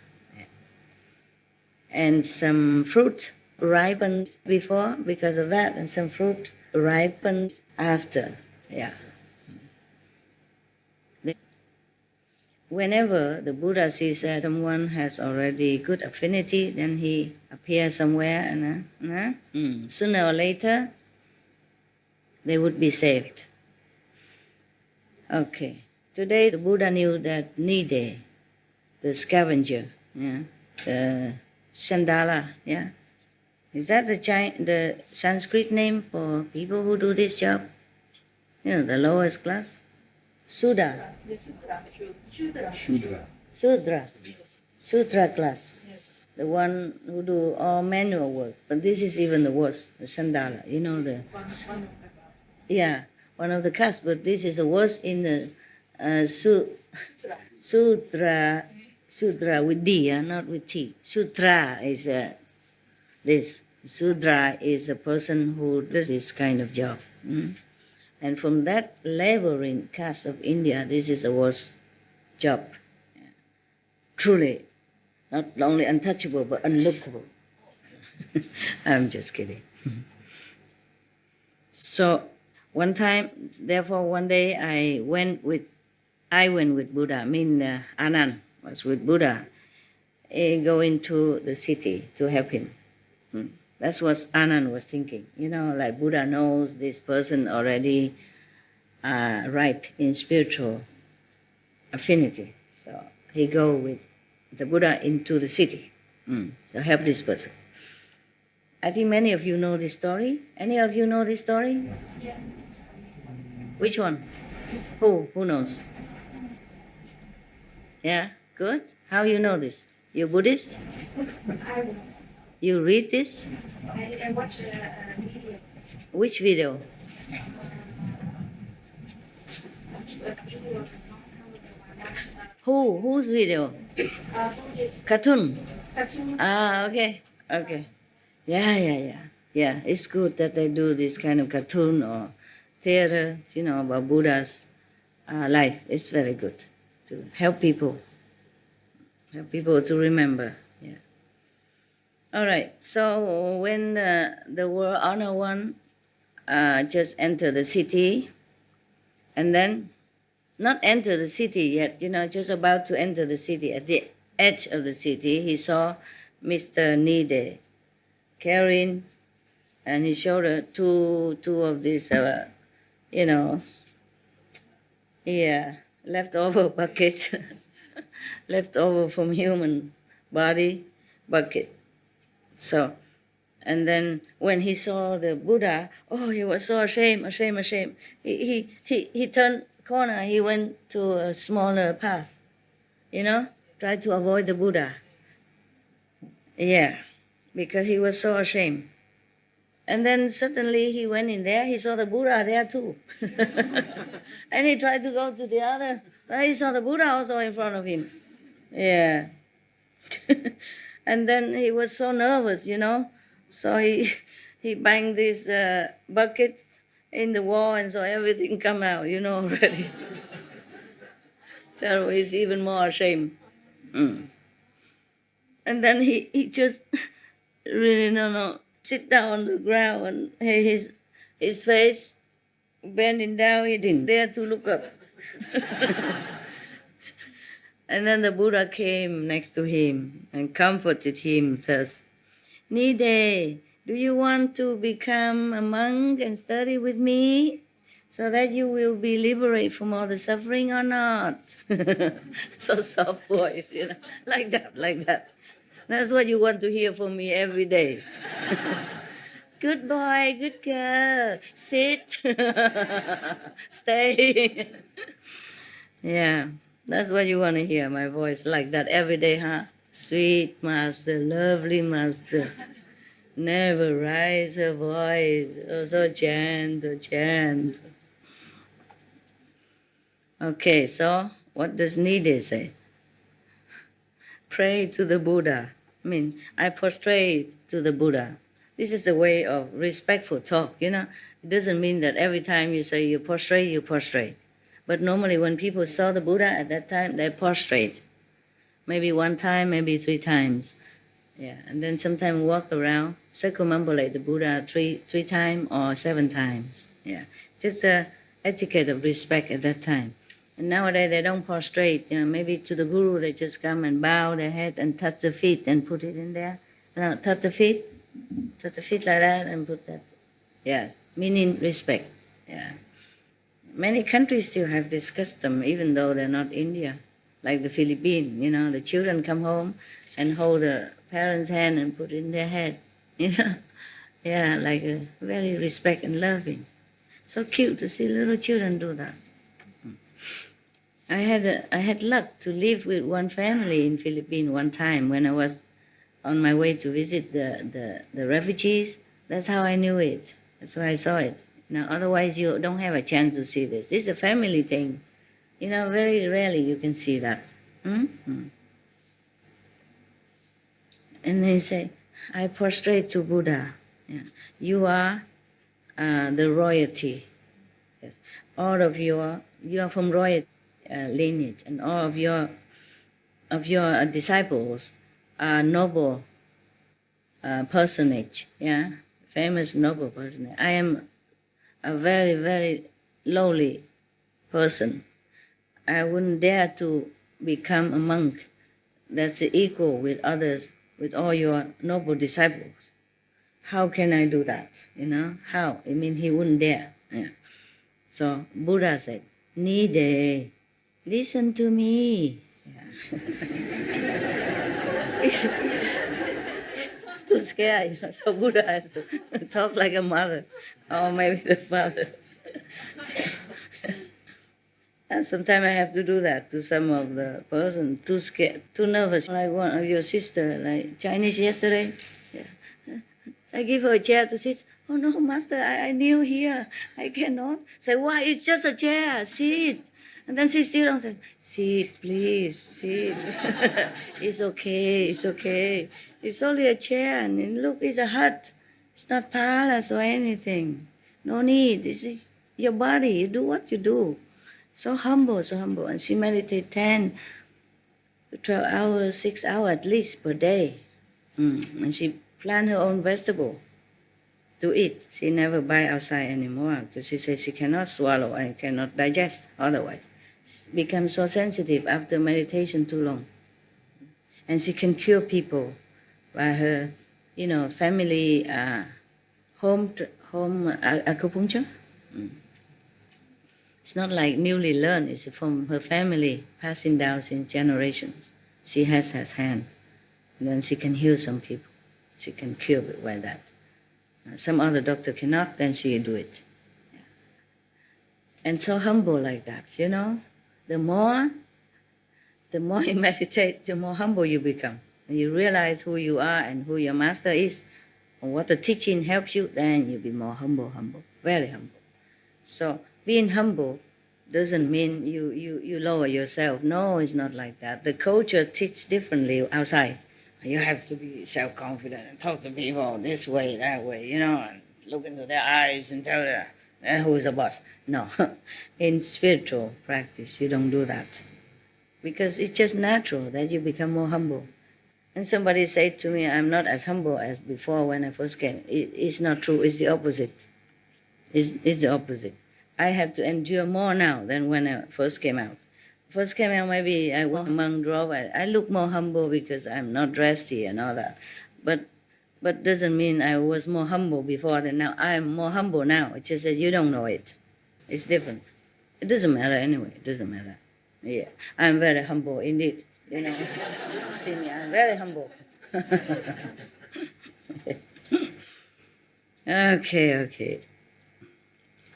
S2: And some fruit ripens before because of that, and some fruit ripens after. Yeah. Whenever the Buddha sees that someone has already good affinity, then he appears somewhere, and sooner or later they would be saved. Okay. Today the Buddha knew that Nide, the scavenger, the Chandala, is that the Sanskrit name for people who do this job? The lowest class? Sudra. Sudra class. The one who do all manual work. But this is even the worst, the Chandala. One of the castes, but this is the worst in the Sudra with D, not with T. Sutra is this. Sudra is a person who does this kind of job. And from that laboring caste of India, this is the worst job. Truly, not only untouchable, but unlookable. I'm just kidding. So one day I went with Buddha, Anand was with Buddha, going to the city to help him. That's what Anand was thinking. Like Buddha knows this person already ripe in spiritual affinity. So he go with the Buddha into the city to help this person. I think many of you know this story. Any of you know this story?
S6: Yeah.
S2: Which one? Who knows? Yeah, good. How you know this? You Buddhist?
S6: I was.
S2: You read this?
S6: I watched a video.
S2: Which video?
S6: A video long time ago. I watched
S2: Whose video?
S6: Buddhist
S2: Cartoon.
S6: cartoon.
S2: Okay. Yeah. It's good that they do this kind of cartoon or theater, about Buddha's life. It's very good to help people to remember. Yeah. All right. So when the world honor one just enter the city, and then not enter the city yet, just about to enter the city, at the edge of the city, he saw Mr. Nide carrying on his shoulder two of these, leftover bucket, leftover from human body bucket. So, and then when he saw the Buddha, he was so ashamed. He turned corner. He went to a smaller path, tried to avoid the Buddha. Yeah, because he was so ashamed. And then suddenly he went in there. He saw the Buddha there too, and he tried to go to the other. But he saw the Buddha also in front of him. Yeah. And then he was so nervous, so he banged this bucket in the wall, and so everything come out, already. So he's even more ashamed. And then he just really sit down on the ground, and his face bending down. He didn't dare to look up. And then the Buddha came next to him and comforted him, says, Nide, do you want to become a monk and study with me so that you will be liberated from all the suffering or not? So soft voice, like that, like that. That's what you want to hear from me every day. Good boy, good girl, sit, stay. Yeah, that's what you want to hear, my voice like that every day, huh? Sweet master, lovely master, never raise her voice, oh, so gentle, gentle. Okay, so what does Nide say? Pray to the Buddha. I prostrate to the Buddha. This is a way of respectful talk, It doesn't mean that every time you say you prostrate, you prostrate. But normally when people saw the Buddha at that time, they prostrate. Maybe one time, maybe 3 times. Yeah, and then sometimes walk around, circumambulate the Buddha three times or 7 times. Yeah, just a etiquette of respect at that time. And nowadays they don't prostrate. Maybe to the guru they just come and bow their head and touch the feet and put it in there. Touch the feet like that and put that. Yeah, meaning respect. Yeah. Many countries still have this custom, even though they're not India. Like the Philippines, the children come home and hold the parents' hand and put it in their head. Yeah, like a very respect and loving. So cute to see little children do that. I had luck to live with one family in Philippines one time when I was on my way to visit the refugees. That's how I knew it. That's why I saw it. Otherwise you don't have a chance to see this. This is a family thing. Very rarely you can see that. Mm-hmm. And they say, I prostrate to Buddha. Yeah. You are the royalty. Yes. All of you are from royal lineage, and all of your disciples are noble personage. Yeah, famous noble personage. I am a very, very lowly person. I wouldn't dare to become a monk that's equal with others, with all your noble disciples. How can I do that? How? He wouldn't dare. Yeah. So Buddha said, Nide, listen to me. Yeah. It's too scared. So Buddha has to talk like a mother, or maybe the father. And sometimes I have to do that to some of the person, too scared, too nervous. Like one of your sister, like Chinese yesterday. Yeah. I give her a chair to sit. Oh no, master, I kneel here. I cannot. Say, why? It's just a chair. Sit. And then she still don't say, sit, please, sit. It's okay, it's okay. It's only a chair, and look, it's a hut. It's not palace or anything. No need. This is your body. You do what you do. So humble, so humble. And she meditates 10 to 12 hours, 6 hours at least per day. And she plant her own vegetable to eat. She never buy outside anymore because she says she cannot swallow and cannot digest otherwise. She becomes so sensitive after meditation too long. And she can cure people by her, family home acupuncture. It's not like newly learned. It's from her family, passing down since generations. She has her hand. And then she can heal some people. She can cure it by that. Some other doctor cannot, then she do it. Yeah. And so humble like that, The more you meditate, the more humble you become. And you realize who you are and who your master is, and what the teaching helps you, then you'll be more humble, very humble. So being humble doesn't mean you lower yourself. No, it's not like that. The culture teaches differently outside. You have to be self-confident and talk to people this way, that way, and look into their eyes and tell them who is the boss. No, in spiritual practice, you don't do that. Because it's just natural that you become more humble. And somebody said to me, I'm not as humble as before when I first came. It's not true. It's the opposite. It's the opposite. I have to endure more now than when I first came out. First came out, maybe I was among drove. I look more humble because I'm not dressy and all that. But But doesn't mean I was more humble before than now. I'm more humble now. It's just that you don't know it. It's different. It doesn't matter anyway. It doesn't matter. Yeah, I'm very humble indeed. You know, see me, I'm very humble. Okay.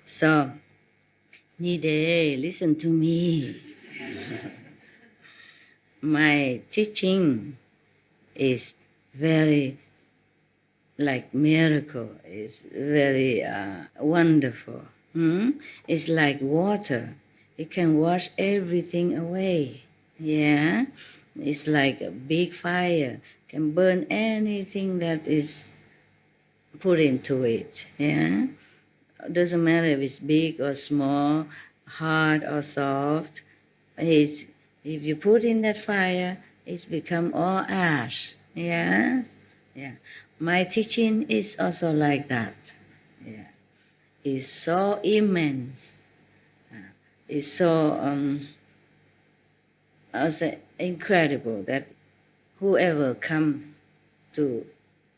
S2: So, Nide, listen to me. My teaching is very like miracle. It's very wonderful. It's like water. It can wash everything away. Yeah. It's like a big fire. Can burn anything that is put into it. Yeah. Doesn't matter if it's big or small, hard or soft. It's, if you put in that fire, it's become all ash. Yeah. My teaching is also like that. Yeah. It's so immense. It's so also incredible that whoever come to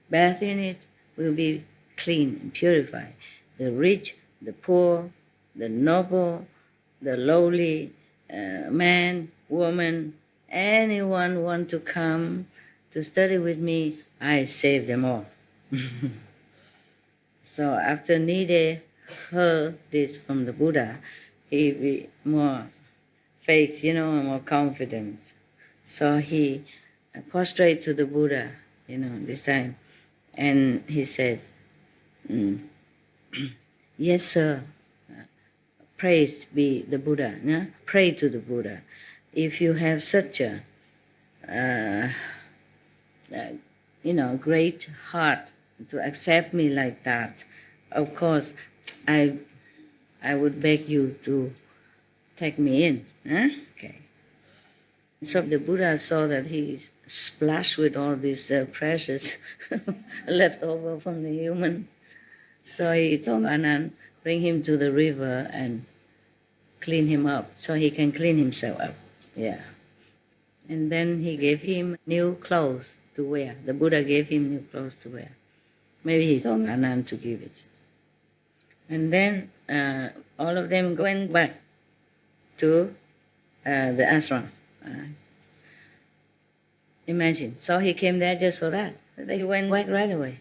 S2: bath in it will be clean and purified. The rich, the poor, the noble, the lowly, man, woman, anyone want to come to study with me, I save them all. So after Nide heard this from the Buddha, he be more faith, more confidence. So he prostrate to the Buddha, this time, and he said, "Yes, sir. Praise be the Buddha. No? Pray to the Buddha. If you have such a, great heart to accept me like that, of course, I would beg you to take me in." Huh? Okay. So the Buddha saw that he's splashed with all these precious left over from the human. So he told Anand, bring him to the river and clean him up so he can clean himself up. Yeah. And then he gave him new clothes to wear. The Buddha gave him new clothes to wear. Maybe he told Anand to give it. And then all of them went back to the ashram. Imagine. So he came there just for that. They went back right away.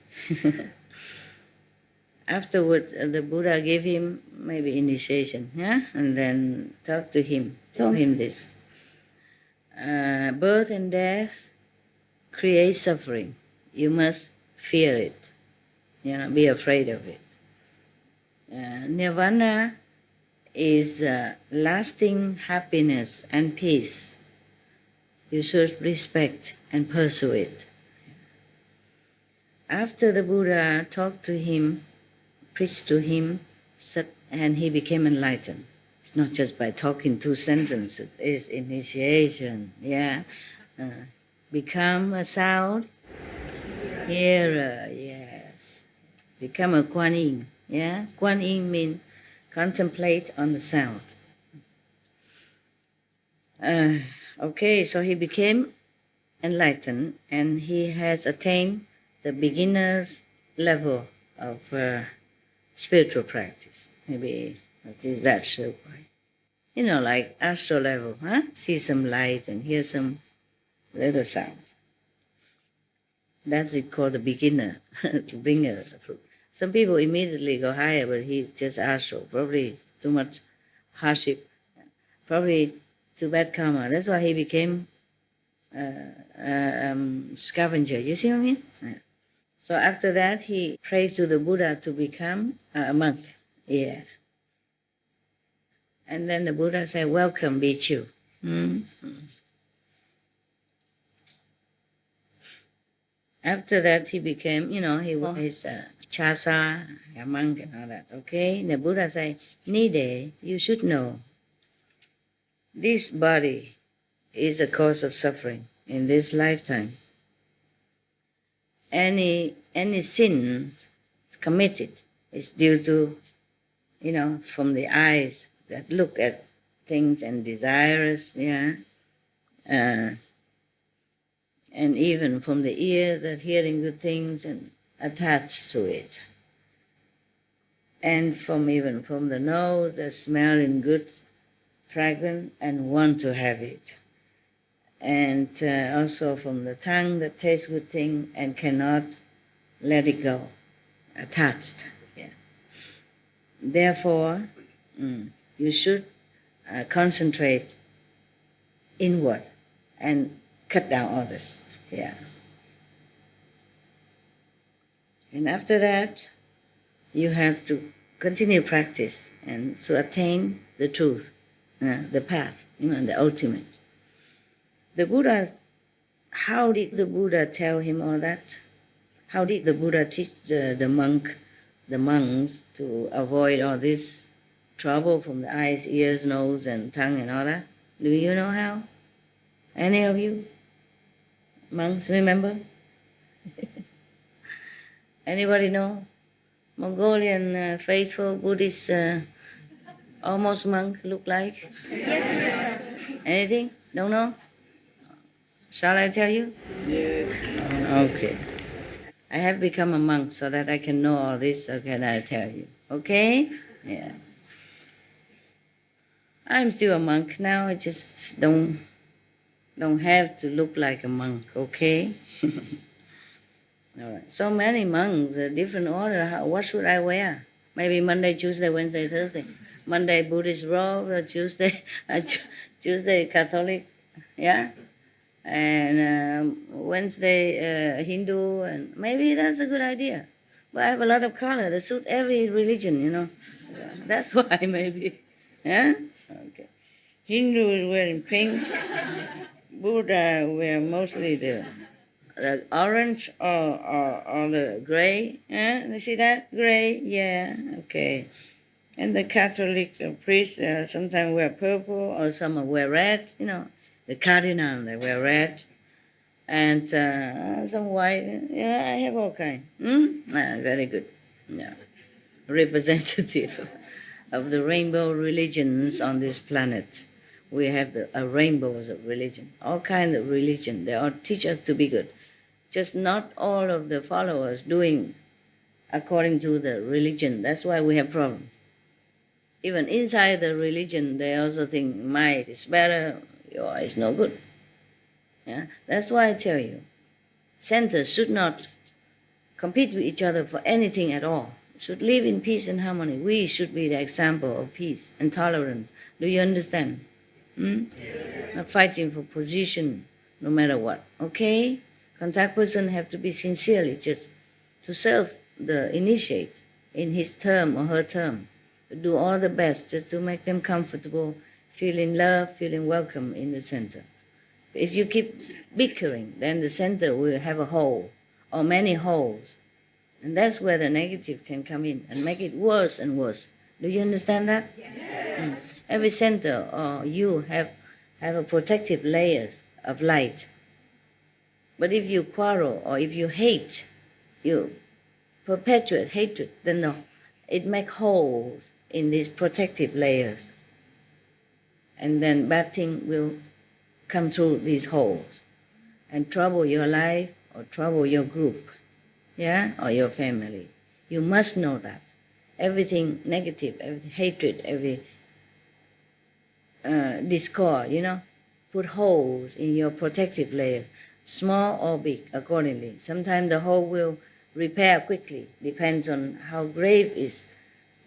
S2: Afterwards, the Buddha gave him maybe initiation, and then talked to him, told him this. Birth and death create suffering. You must fear it. Be afraid of it. Nirvana is lasting happiness and peace. You should respect and pursue it. After the Buddha talked to him, preached to him, and he became enlightened. It's not just by talking 2 sentences, it's initiation, become a sound hearer, yes. Become a Kuan Yin, Kuan Yin means contemplate on the sound. Okay, so he became enlightened and he has attained the beginner's level of spiritual practice. Maybe what is that show? Like astral level, see some light and hear some little sound. That's it called the beginner, to bring a fruit. Some people immediately go higher, but he's just astral. Probably too much hardship, probably too bad karma. That's why he became scavenger. You see what I mean? Yeah. So after that, he prayed to the Buddha to become a monk. Yeah. And then the Buddha said, "Welcome, Bhikkhu." After that, he became, he was his chasa, a monk and all that. Okay? The Buddha said, "Nide, you should know, this body is a cause of suffering in this lifetime. Any sin committed is due to, from the eyes that look at things and desires, and even from the ears that hearing good things and attached to it. And even from the nose that smelling good fragrance and want to have it. And also from the tongue that tastes good thing and cannot let it go, attached. Yeah. Therefore, you should concentrate inward and cut down others. Yeah. And after that, you have to continue practice and to attain the truth, the path, the ultimate. The Buddha, how did the Buddha tell him all that? How did the Buddha teach the monks to avoid all this trouble from the eyes, ears, nose, and tongue and all that? Do you know how? Any of you? Monks, remember? Anybody know? Mongolian faithful Buddhist almost monk look like? Anything? Don't know? Shall I tell you? Yes. Okay. I have become a monk so that I can know all this, so can I tell you? Okay? Yeah. I'm still a monk now, I just don't have to look like a monk, okay? All right. So many monks, different order. What should I wear? Maybe Monday, Tuesday, Wednesday, Thursday. Monday Buddhist robe, or Tuesday Catholic, yeah? And Wednesday Hindu, and maybe that's a good idea. But I have a lot of color that suit every religion, That's why maybe, yeah? Okay. Hindu is wearing pink. Buddha wear mostly the orange or the gray. You see that? Gray, yeah, okay. And the Catholic priest sometimes wear purple or some wear red, The cardinal, they wear red. And some white. Yeah, I have all kinds. Very good. Yeah. Representative of the rainbow religions on this planet. We have a rainbows of religion, all kinds of religion. They all teach us to be good. Just not all of the followers doing according to the religion. That's why we have problems. Even inside the religion, they also think mine is better, yours is no good. Yeah? That's why I tell you, centers should not compete with each other for anything at all. Should live in peace and harmony. We should be the example of peace and tolerance. Do you understand? Yes. Not fighting for position, no matter what. Okay? Contact person have to be sincerely just to serve the initiates in his term or her term. To do all the best just to make them comfortable, feeling loved, feeling welcome in the center. If you keep bickering, then the center will have a hole or many holes. And that's where the negative can come in and make it worse and worse. Do you understand that? Yes. Every center or you have a protective layers of light. But if you quarrel or if you hate, you perpetuate hatred, then no, it makes holes in these protective layers. And then bad thing will come through these holes and trouble your life or trouble your group, or your family. You must know that. Everything negative, every hatred, every discord, put holes in your protective layers, small or big, accordingly. Sometimes the hole will repair quickly, depends on how grave is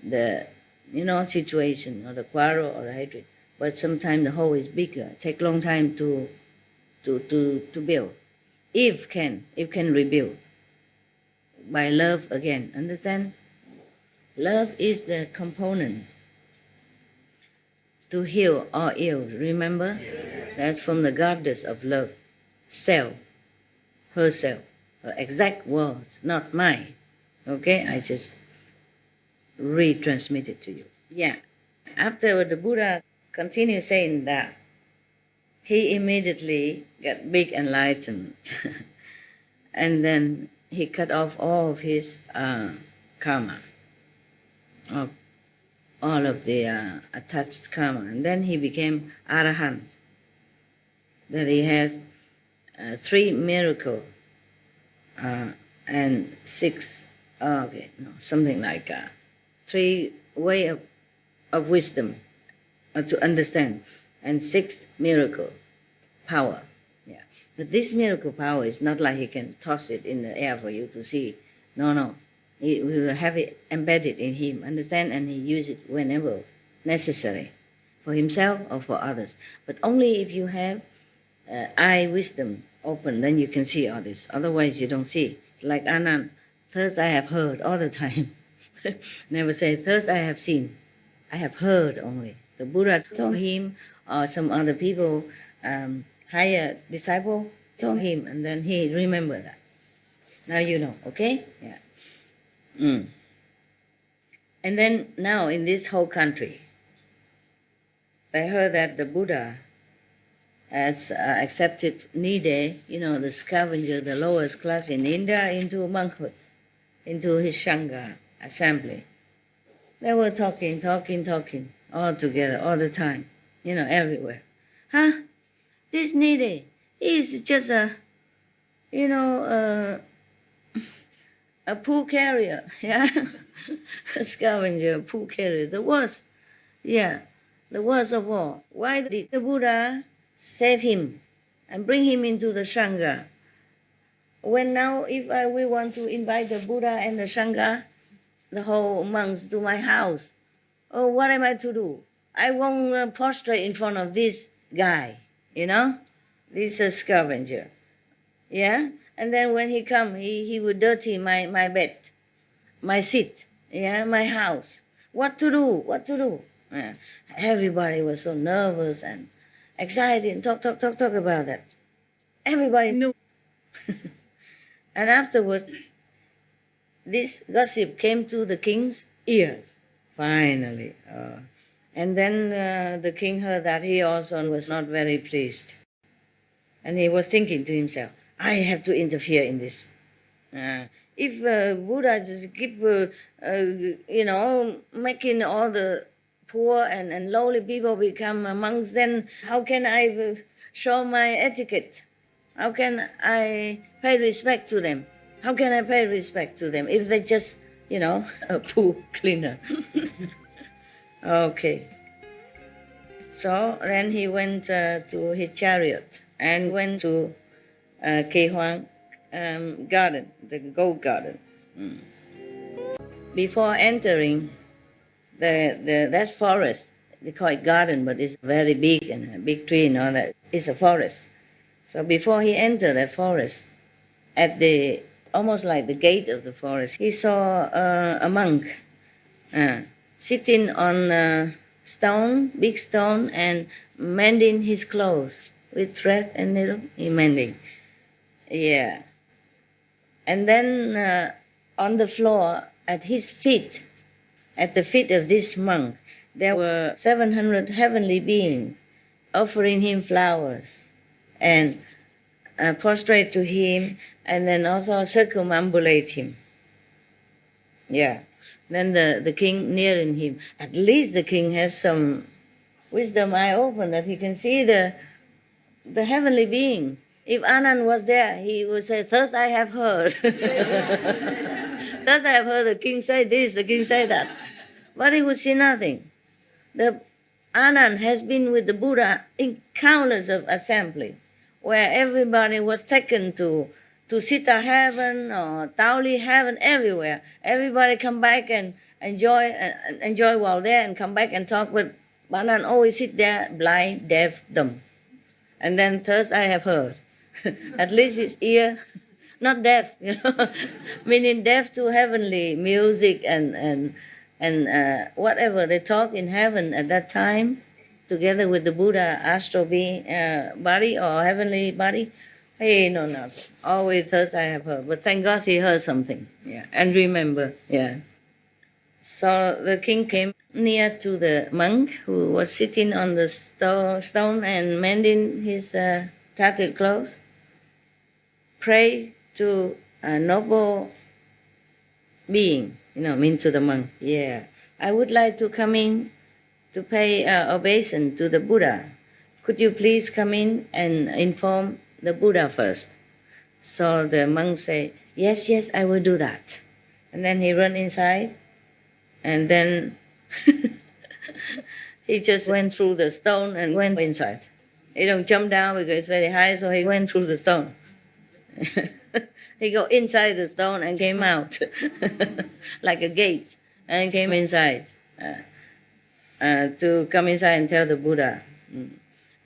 S2: the, situation or the quarrel or the hatred. But sometimes the hole is bigger, take long time to build. If can rebuild by love again. Understand? Love is the component to heal all ills. Remember? Yes. That's from the goddess of love, self, herself, her exact words, not mine. Okay? I just retransmit it to you. Yeah. After the Buddha continued saying that, he immediately got big enlightenment. And then he cut off all of his karma, all of the attached karma. And then he became arahant, that he has 3 miracle and 6, okay, no, something like 3 way of wisdom to understand, and 6 miracle power. Yeah, but this miracle power is not like he can toss it in the air for you to see. No. We will have it embedded in him, understand, and he use it whenever necessary, for himself or for others. But only if you have eye wisdom open, then you can see all this. Otherwise, you don't see. Like Anand, first I have heard all the time. Never say, first I have seen. I have heard only. The Buddha told him, or some other people, higher disciple told him, and then he remembered that. Now you know, okay? Yeah. And then now in this whole country, I heard that the Buddha has accepted Nide, the scavenger, the lowest class in India, into monkhood, into his Sangha assembly. They were talking, all together, all the time, everywhere. This Nide, he is just a pool carrier, yeah, a scavenger, pool carrier, the worst, the worst of all. Why did the Buddha save him and bring him into the Sangha? When now, if we want to invite the Buddha and the Sangha, the whole monks to my house, what am I to do? I won't prostrate in front of this guy, this scavenger, yeah? And then when he come, he would dirty my bed, my seat, my house. What to do? Everybody was so nervous and excited and talk about that. Everybody knew. And afterward, this gossip came to the king's ears, finally. And then the king heard that. He also was not very pleased. And he was thinking to himself, I have to interfere in this. If Buddha just keep, making all the poor and lowly people become monks, then how can I show my etiquette? How can I pay respect to them? How can I pay respect to them if they just, a pool cleaner? Okay. So then he went to his chariot and went to Kỳ Hoang garden, the gold garden. Before entering that forest, they call it garden, but it's very big and a big tree and all that. It's a forest. So before he entered that forest, at the almost like the gate of the forest, he saw a monk sitting on a stone, big stone, and mending his clothes with thread and needle. He mending. Yeah. And then on the floor at his feet, at the feet of this monk, there were 700 heavenly beings offering him flowers and prostrate to him, and then also circumambulate him. Yeah. Then the king nearing him. At least the king has some wisdom eye open that he can see the heavenly beings. If Anand was there, he would say, thus I have heard. Thus I have heard the king say this, the king say that. But he would see nothing. The Anand has been with the Buddha in countless of assembly, where everybody was taken to Sita heaven or Taoli heaven, everywhere. Everybody come back and enjoy while there and come back and talk, but Anand always sit there blind, deaf, dumb. And then thus I have heard. At least his ear, not deaf, meaning deaf to heavenly music and whatever they talk in heaven at that time, together with the Buddha, astral body or heavenly body. He know nothing. Always thus I have heard. But thank God he heard something. Yeah. And remember. Yeah. So the king came near to the monk who was sitting on the stone and mending his tattered clothes. Pray to a noble being, mean to the monk. Yeah. I would like to come in to pay obeisance to the Buddha. Could you please come in and inform the Buddha first. So the monk say, yes, yes, I will do that. And then he run inside, and then he just went through the stone and went inside. He don't jump down because it's very high, so he went through the stone. He go inside the stone and came out like a gate, and came inside to come inside and tell the Buddha,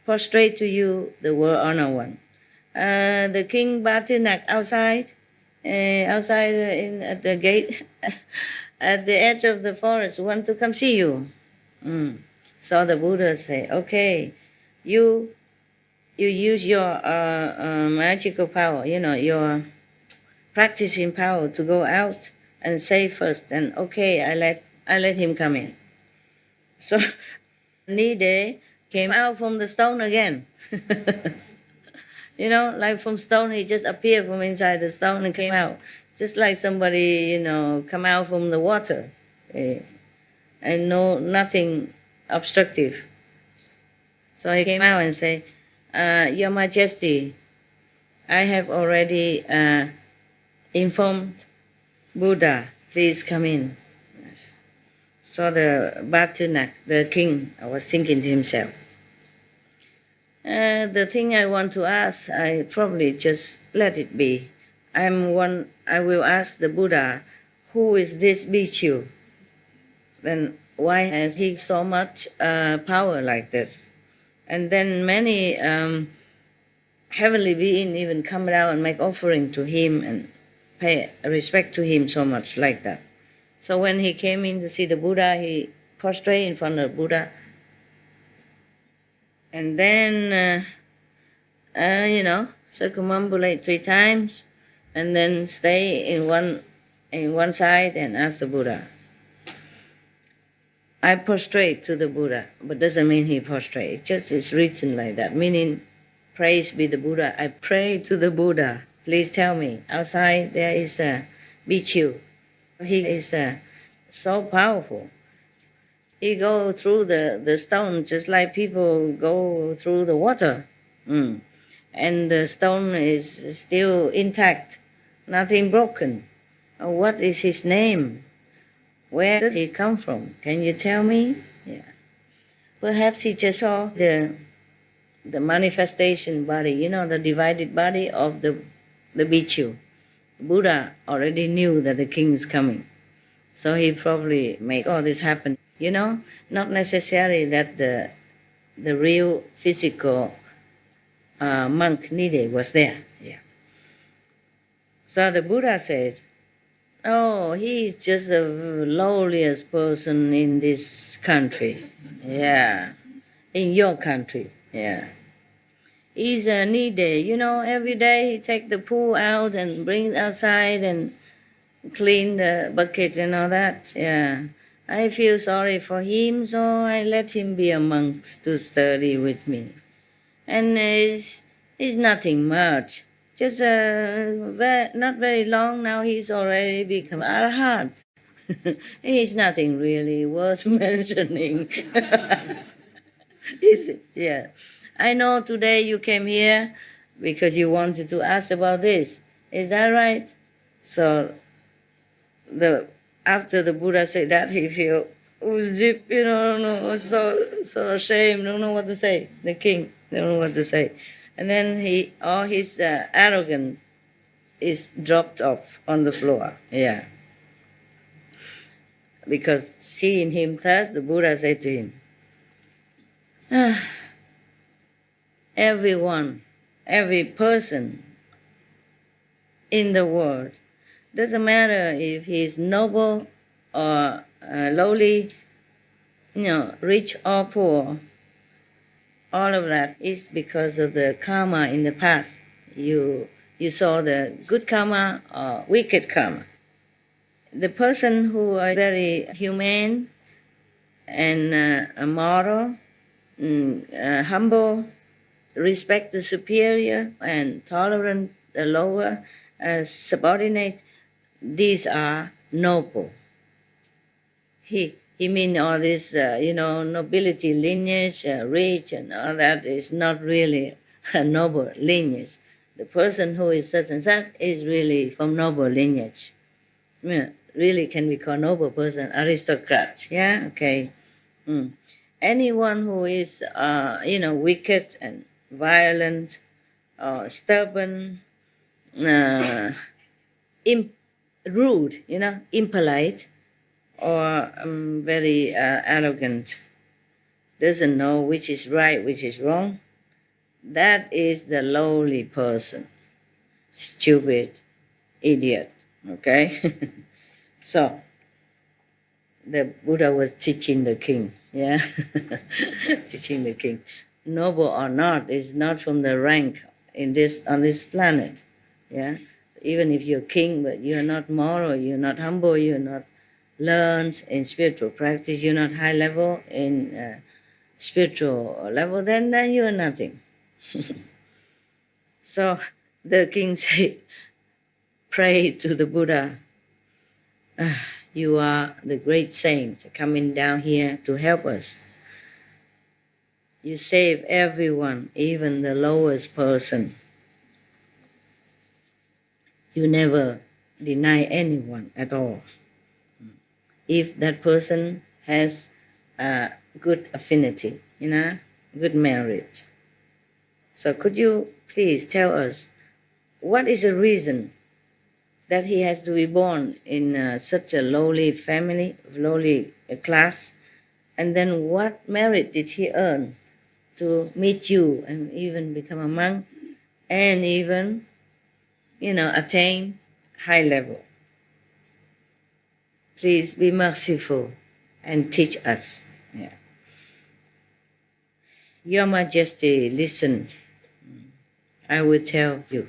S2: prostrate to you, the world honor one. The king Batinak outside at the gate, at the edge of the forest, want to come see you. So the Buddha say, okay, you use your magical power, your practicing power to go out and say first, and okay, I let him come in. So Nide came out from the stone again. Like from stone, he just appeared from inside the stone and came out, just like somebody, come out from the water, and nothing obstructive. So he came out and said, Your Majesty, I have already informed Buddha, please come in. Yes. So the Batunak, the king, was thinking to himself, the thing I want to ask, I probably just let it be. I will ask the Buddha, who is this bhikkhu? Then why has he so much power like this? And then many heavenly beings even come down and make offering to him and pay respect to him so much like that. So when he came in to see the Buddha, he prostrated in front of the Buddha. And then, circumambulate 3 times, and then stay in one side and ask the Buddha. I prostrate to the Buddha, but doesn't mean he prostrate. It's written like that, meaning, praise be the Buddha. I pray to the Buddha. Please tell me, outside there is a bhikkhu. He is so powerful. He go through the stone just like people go through the water. And the stone is still intact, nothing broken. What is his name? Where does he come from? Can you tell me? Yeah. Perhaps he just saw the manifestation body, the divided body of the bhikkhu. Buddha already knew that the king is coming. So he probably made all this happen. Not necessarily that the real physical monk Nide was there. Yeah. So the Buddha said, oh, he is just the lowliest person in this country. Yeah. In your country. Yeah. He's a Nide. Every day he take the pool out and bring it outside and clean the bucket and all that. Yeah. I feel sorry for him, so I let him be a monk to study with me. And it's nothing much. Just not very long now, he's already become arhat. He's nothing really worth mentioning. Is it? Yeah. I know today you came here because you wanted to ask about this. Is that right? So after the Buddha said that, he feel zip, so ashamed, don't know what to say. The king don't know what to say. And then all his arrogance is dropped off on the floor. Yeah. Because seeing him thus, the Buddha said to him, every person in the world, doesn't matter if he's noble or lowly, rich or poor, all of that is because of the karma in the past. You saw the good karma or wicked karma. The person who are very humane and moral, humble, respect the superior and tolerant the lower, subordinate, these are noble. He mean all this, nobility lineage, rich and all that is not really a noble lineage. the person who is such and such is really from noble lineage. Yeah, really can be called noble person, aristocrat. Yeah, okay. Anyone who is, wicked and violent, or stubborn, rude, impolite, or very arrogant, doesn't know which is right, which is wrong, that is the lowly person. Stupid, idiot, okay? So, the Buddha was teaching the king, yeah? Teaching the king. Noble or not is not from the rank on this planet, yeah? Even if you're king, but you're not moral, you're not humble, you're not learned in spiritual practice, you're not high level in spiritual level, then you are nothing. So the king said, pray to the Buddha. You are the great saint coming down here to help us. You save everyone, even the lowest person. You never deny anyone at all. If that person has a good affinity, good merit. So could you please tell us what is the reason that he has to be born in such a lowly family, lowly class, and then what merit did he earn to meet you and even become a monk and even, attain high level? Please be merciful and teach us. Yeah. Your Majesty, listen. I will tell you.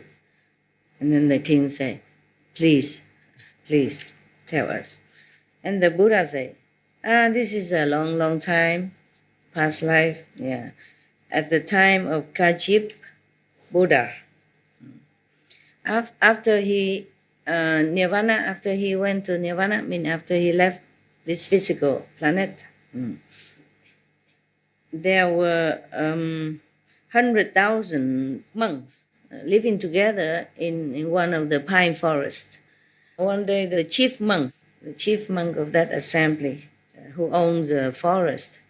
S2: And then the king said, please tell us. And the Buddha said, this is a long, long time, past life. Yeah. At the time of Kajip Buddha, after he nirvana, after he went to nirvana, after he left this physical planet, there were 100,000 monks living together in one of the pine forests. One day the chief monk of that assembly, who owns a forest,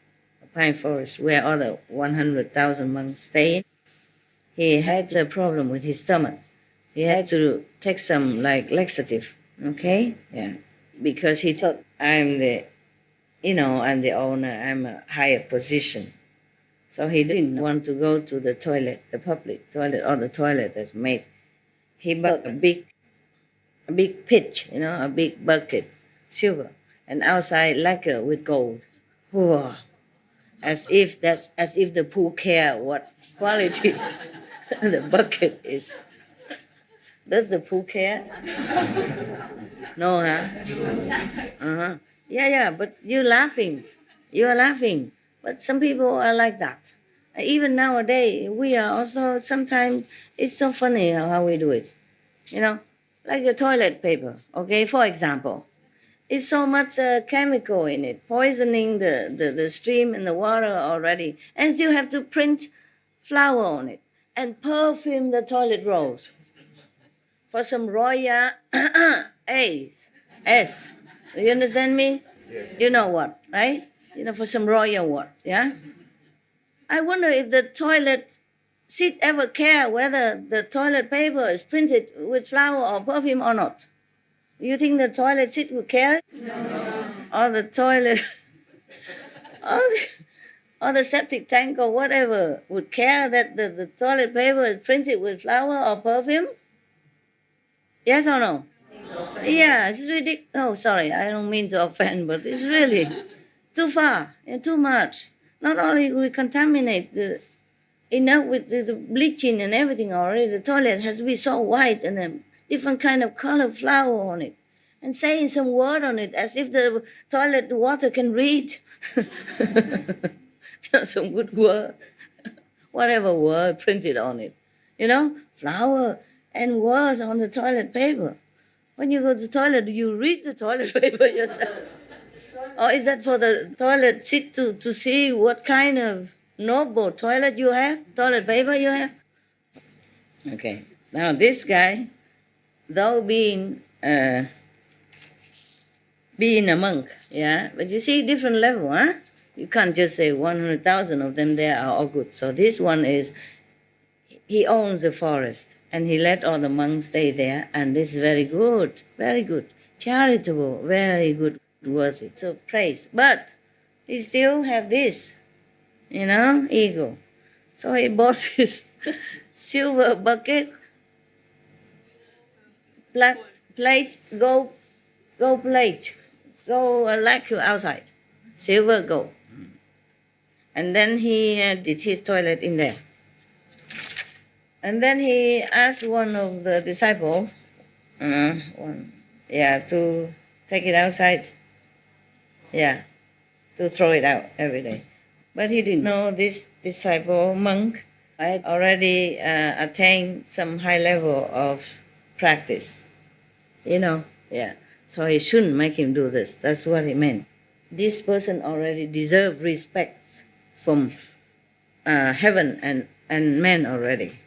S2: a pine forest, where all the 100,000 monks stay, he had a problem with his stomach. He had to take some laxative, okay? Yeah. Because he thought, I'm the owner, I'm a higher position. So he didn't want to go to the toilet, the public toilet, or the toilet that's made. He bought a big pitch, a big bucket, silver, and outside lacquer with gold. Whoa. As if the pool care what quality the bucket is. Does the pool care? No, huh? Uh-huh. Yeah, but you're laughing. You are laughing. But some people are like that. Even nowadays, we are also sometimes, it's so funny how we do it. Like the toilet paper, okay, for example. It's so much chemical in it, poisoning the stream and the water already. And still have to print flower on it and perfume the toilet rolls. For some royal S. Do you understand me?
S5: Yes.
S2: You know what, right? For some royal what, yeah? I wonder if the toilet seat ever care whether the toilet paper is printed with flower or perfume or not. Do you think the toilet seat would care? No. Or the toilet, or the septic tank or whatever would care that the toilet paper is printed with flower or perfume? Yes or no? Yeah, it's ridiculous. Oh, sorry, I don't mean to offend, but it's really too far and too much. Not only we contaminate enough with the bleaching and everything already, the toilet has to be so white and a different kind of color flower on it, and saying some word on it as if the toilet water can read. Some good word, whatever word printed on it. Flower and word on the toilet paper. When you go to the toilet, do you read the toilet paper yourself? Or is that for the toilet seat to see what kind of noble toilet paper you have? Okay. Now this guy, though being a monk, yeah, but you see different level, huh? You can't just say 100,000 of them there are all good. So this one is, he owns the forest and he let all the monks stay there, and this is very good, charitable, very good, worthy. So praise. But he still have this, ego. So he bought this silver bucket, black plate, gold plate, gold lacquer outside, silver gold. And then he did his toilet in there. And then he asked one of the disciples, to take it outside, to throw it out every day. But he didn't know this disciple monk had already attained some high level of practice, So he shouldn't make him do this. That's what he meant. This person already deserves respect from heaven and men already.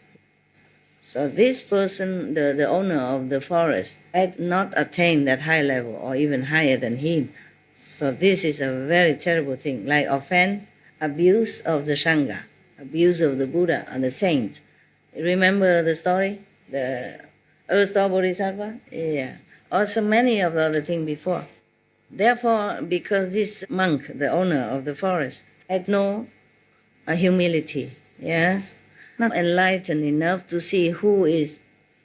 S2: So this person, the owner of the forest, had not attained that high level or even higher than him. So this is a very terrible thing, like offense, abuse of the Sangha, abuse of the Buddha and the saint. Remember the story? The Earth-star Bodhisattva? Yeah. Also many of the other things before. Therefore, because this monk, the owner of the forest, had no humility, yes, not enlightened enough to see who is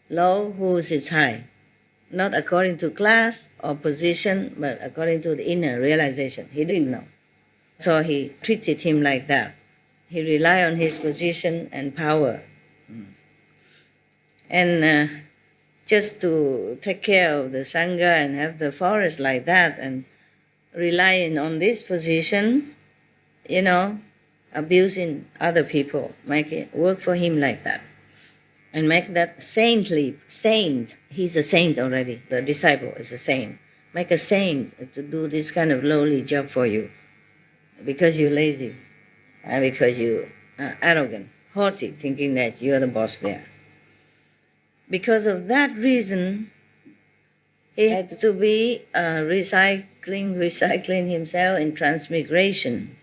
S2: low, who is high, not according to class or position, but according to the inner realization. He didn't know. So he treated him like that. He relied on his position and power. And just to take care of the Sangha and have the forest like that and relying on this position, abusing other people, make it work for him like that. And make that saint. He's a saint already. The disciple is a saint. Make a saint to do this kind of lowly job for you because you're lazy and because you're arrogant, haughty, thinking that you're the boss there. Because of that reason, he had to be recycling himself in transmigration.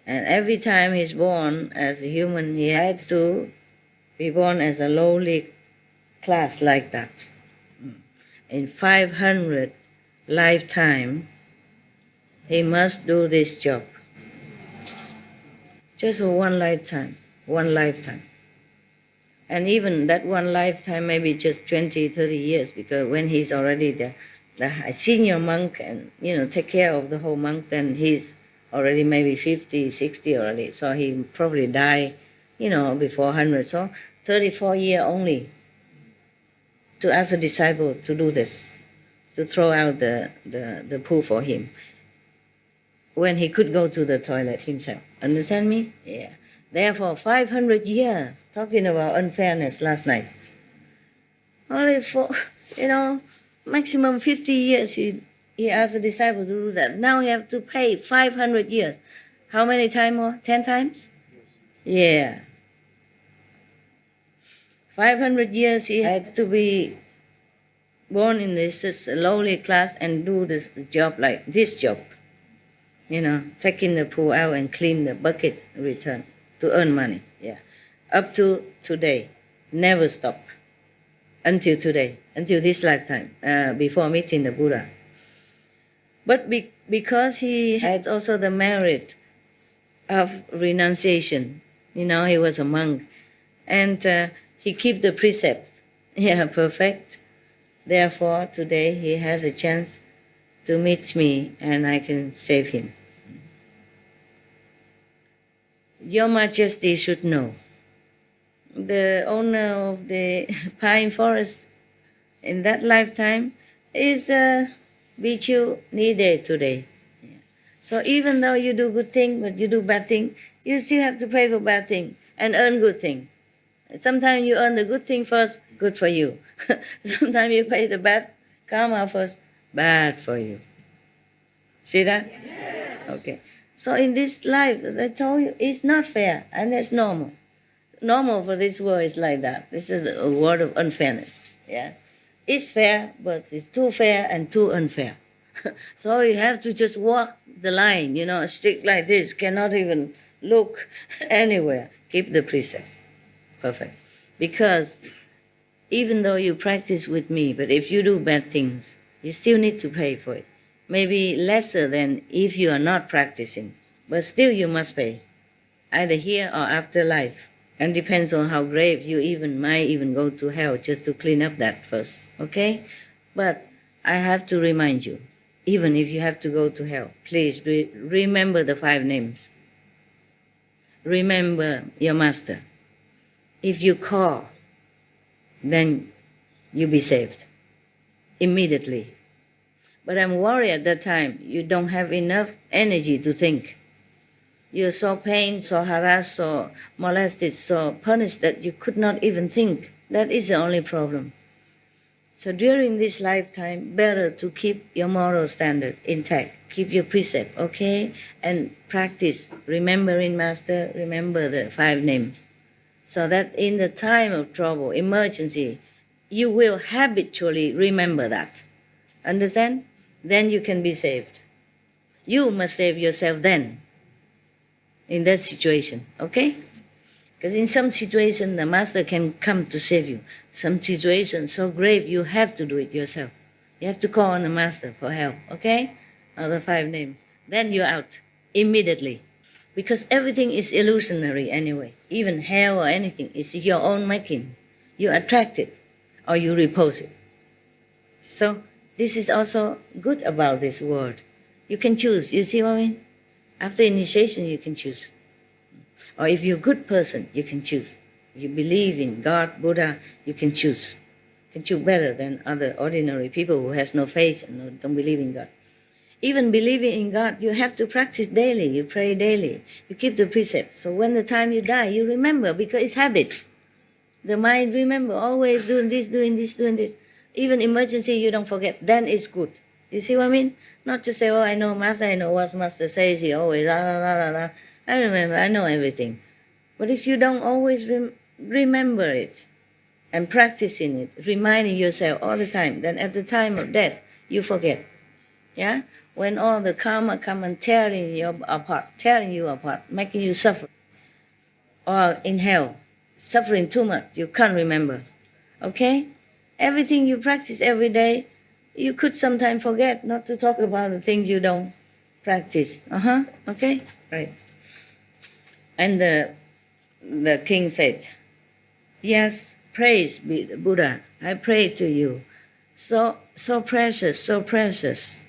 S2: And every time he's born as a human, he had to be born as a lowly class like that. In 500 lifetime, he must do this job. Just for one lifetime. And even that one lifetime, maybe just 20, 30 years, because when he's already the senior monk and, take care of the whole monk, then he's already maybe 50, 60 already. So he probably die, before 100. So 34 years only to ask a disciple to do this, to throw out the poo for him, when he could go to the toilet himself. Understand me? Yeah. Therefore, 500 years, talking about unfairness last night. Only for, maximum 50 years he asked the disciple to do that. Now he have to pay 500 years. How many times more? 10 times? Yeah. 500 years he had to be born in this lowly class and do this job like this job. Taking the poo out and clean the bucket, return to earn money. Yeah. Up to today. Never stop. Until today. Until this lifetime. Before meeting the Buddha. But because he had also the merit of renunciation, he was a monk, and he kept the precepts, perfect. Therefore, today he has a chance to meet me, and I can save him. Your Majesty should know, the owner of the pine forest in that lifetime is Bichu needed today. So even though you do good thing, but you do bad thing, you still have to pay for bad thing and earn good thing. Sometimes you earn the good thing first, good for you. Sometimes you pay the bad karma first, bad for you. See that? Yes. Okay. So in this life, as I told you, it's not fair and it's normal. normal for this world is like that. This is a world of unfairness. Yeah, it's fair, but it's too fair and too unfair. So you have to just walk the line, strict like this, cannot even look anywhere. Keep the precept. Perfect. Because even though you practice with me, but if you do bad things, you still need to pay for it. Maybe lesser than if you are not practicing, but still you must pay, either here or after life. And depends on how grave you might even go to hell just to clean up that first, okay? But I have to remind you, even if you have to go to hell, please remember the 5 names. Remember your master. If you call, then you'll be saved immediately. But I'm worried at that time you don't have enough energy to think. You're so pained, so harassed, so molested, so punished that you could not even think. That is the only problem. So during this lifetime, better to keep your moral standard intact. Keep your precept, okay? And practice remembering master, remember the 5 names. So that in the time of trouble, emergency, you will habitually remember that. Understand? Then you can be saved. You must save yourself then, in that situation, okay? Because in some situation, the master can come to save you. Some situation so grave, you have to do it yourself. You have to call on the master for help, okay? Or the 5 names. Then you're out immediately. Because everything is illusionary anyway. Even hell or anything is your own making. You attract it or you repose it. So this is also good about this world. You can choose. You see what I mean? After initiation, you can choose. Or if you're a good person, you can choose. If you believe in God, Buddha, you can choose. You can choose better than other ordinary people who has no faith and don't believe in God. Even believing in God, you have to practice daily. You pray daily. You keep the precepts. So when the time you die, you remember because it's habit. The mind remember always doing this, doing this, doing this. Even emergency, you don't forget. Then it's good. You see what I mean? Not to say, oh, I know Master, I know what Master says. He always, la, la, la, la, la. I remember, I know everything. But if you don't always remember it and practicing it, reminding yourself all the time, then at the time of death, you forget. Yeah? When all the karma come and tearing you apart, making you suffer. Or in hell, suffering too much, you can't remember. Okay? Everything you practice every day, you could sometimes forget, not to talk about the things you don't practice. Okay? Right. And the king said, yes, praise be the Buddha. I pray to you. So precious, so precious.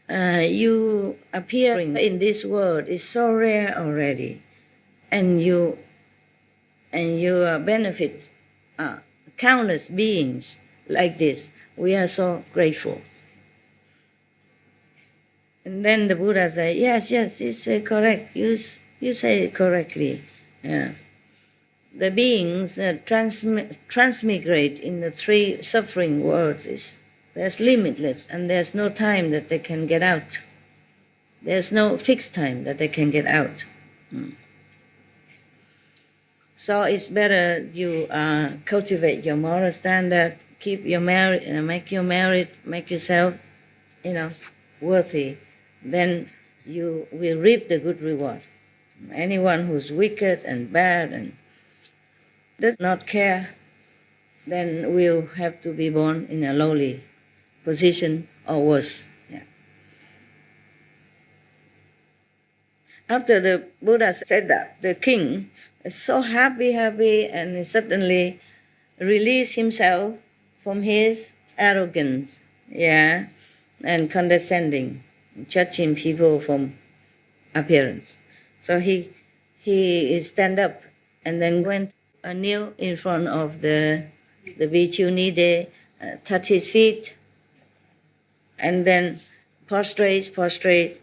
S2: You appearing in this world is so rare already, and you benefit countless beings like this. We are so grateful. And then the Buddha said, yes, it's correct. You say it correctly. Yeah. The beings transmigrate in the 3 suffering worlds. There's limitless, and there's no time that they can get out. There's no fixed time that they can get out. So it's better you cultivate your moral standard, keep your merit, make your merit, make yourself, worthy. Then you will reap the good reward. Anyone who's wicked and bad and does not care, then will have to be born in a lowly position or worse. Yeah. After the Buddha said that, the king is so happy, and he suddenly released himself from his arrogance, and condescending, judging people from appearance. So he stand up and then went kneel in front of the Bhikkhu Nide, touch his feet, and then prostrate,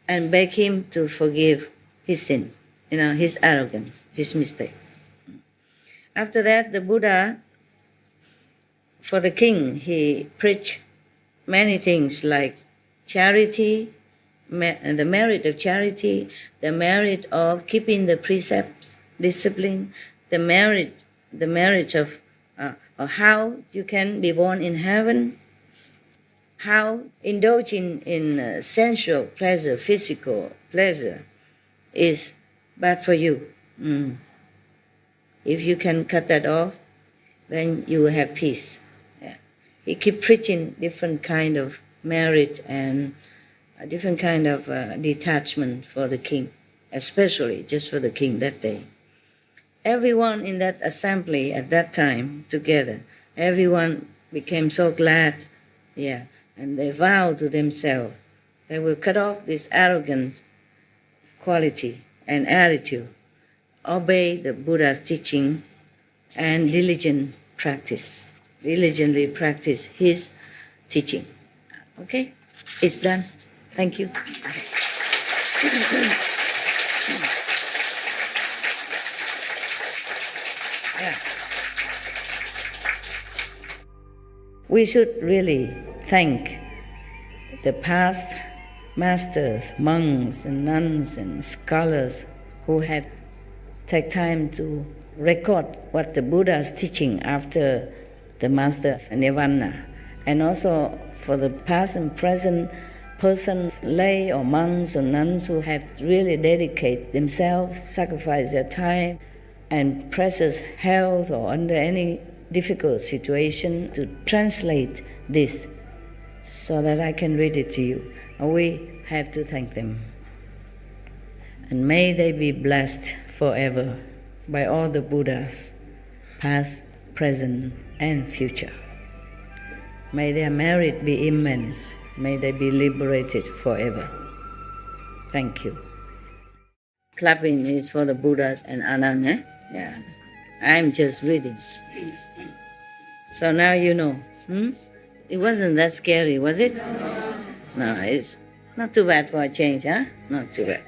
S2: and beg him to forgive his sin, his arrogance, his mistake. After that, the Buddha, for the king, he preached many things like charity, the merit of charity, the merit of keeping the precepts, discipline, the marriage of or how you can be born in heaven, how indulging in sensual pleasure, physical pleasure, is bad for you. If you can cut that off, then you will have peace. Yeah. He keep preaching different kind of marriage and a different kind of detachment for the king, especially just for the king that day. Everyone in that assembly at that time together, everyone became so glad, yeah, and they vowed to themselves they will cut off this arrogant quality and attitude, obey the Buddha's teaching, and diligently practice his teaching. Okay? It's done. Thank you. Yeah. We should really thank the past masters, monks and nuns and scholars who have taken time to record what the Buddha is teaching after the master's nirvana, and also for the past and present persons, lay or monks or nuns who have really dedicated themselves, sacrificed their time and precious health or under any difficult situation to translate this so that I can read it to you. We have to thank them. And may they be blessed forever by all the Buddhas, past, present, and future. May their merit be immense. May they be liberated forever. Thank you. Clapping is for the Buddhas and Anand, eh? Yeah. I'm just reading. So now you know. It wasn't that scary, was it? No, it's not too bad for a change, huh? Not too bad.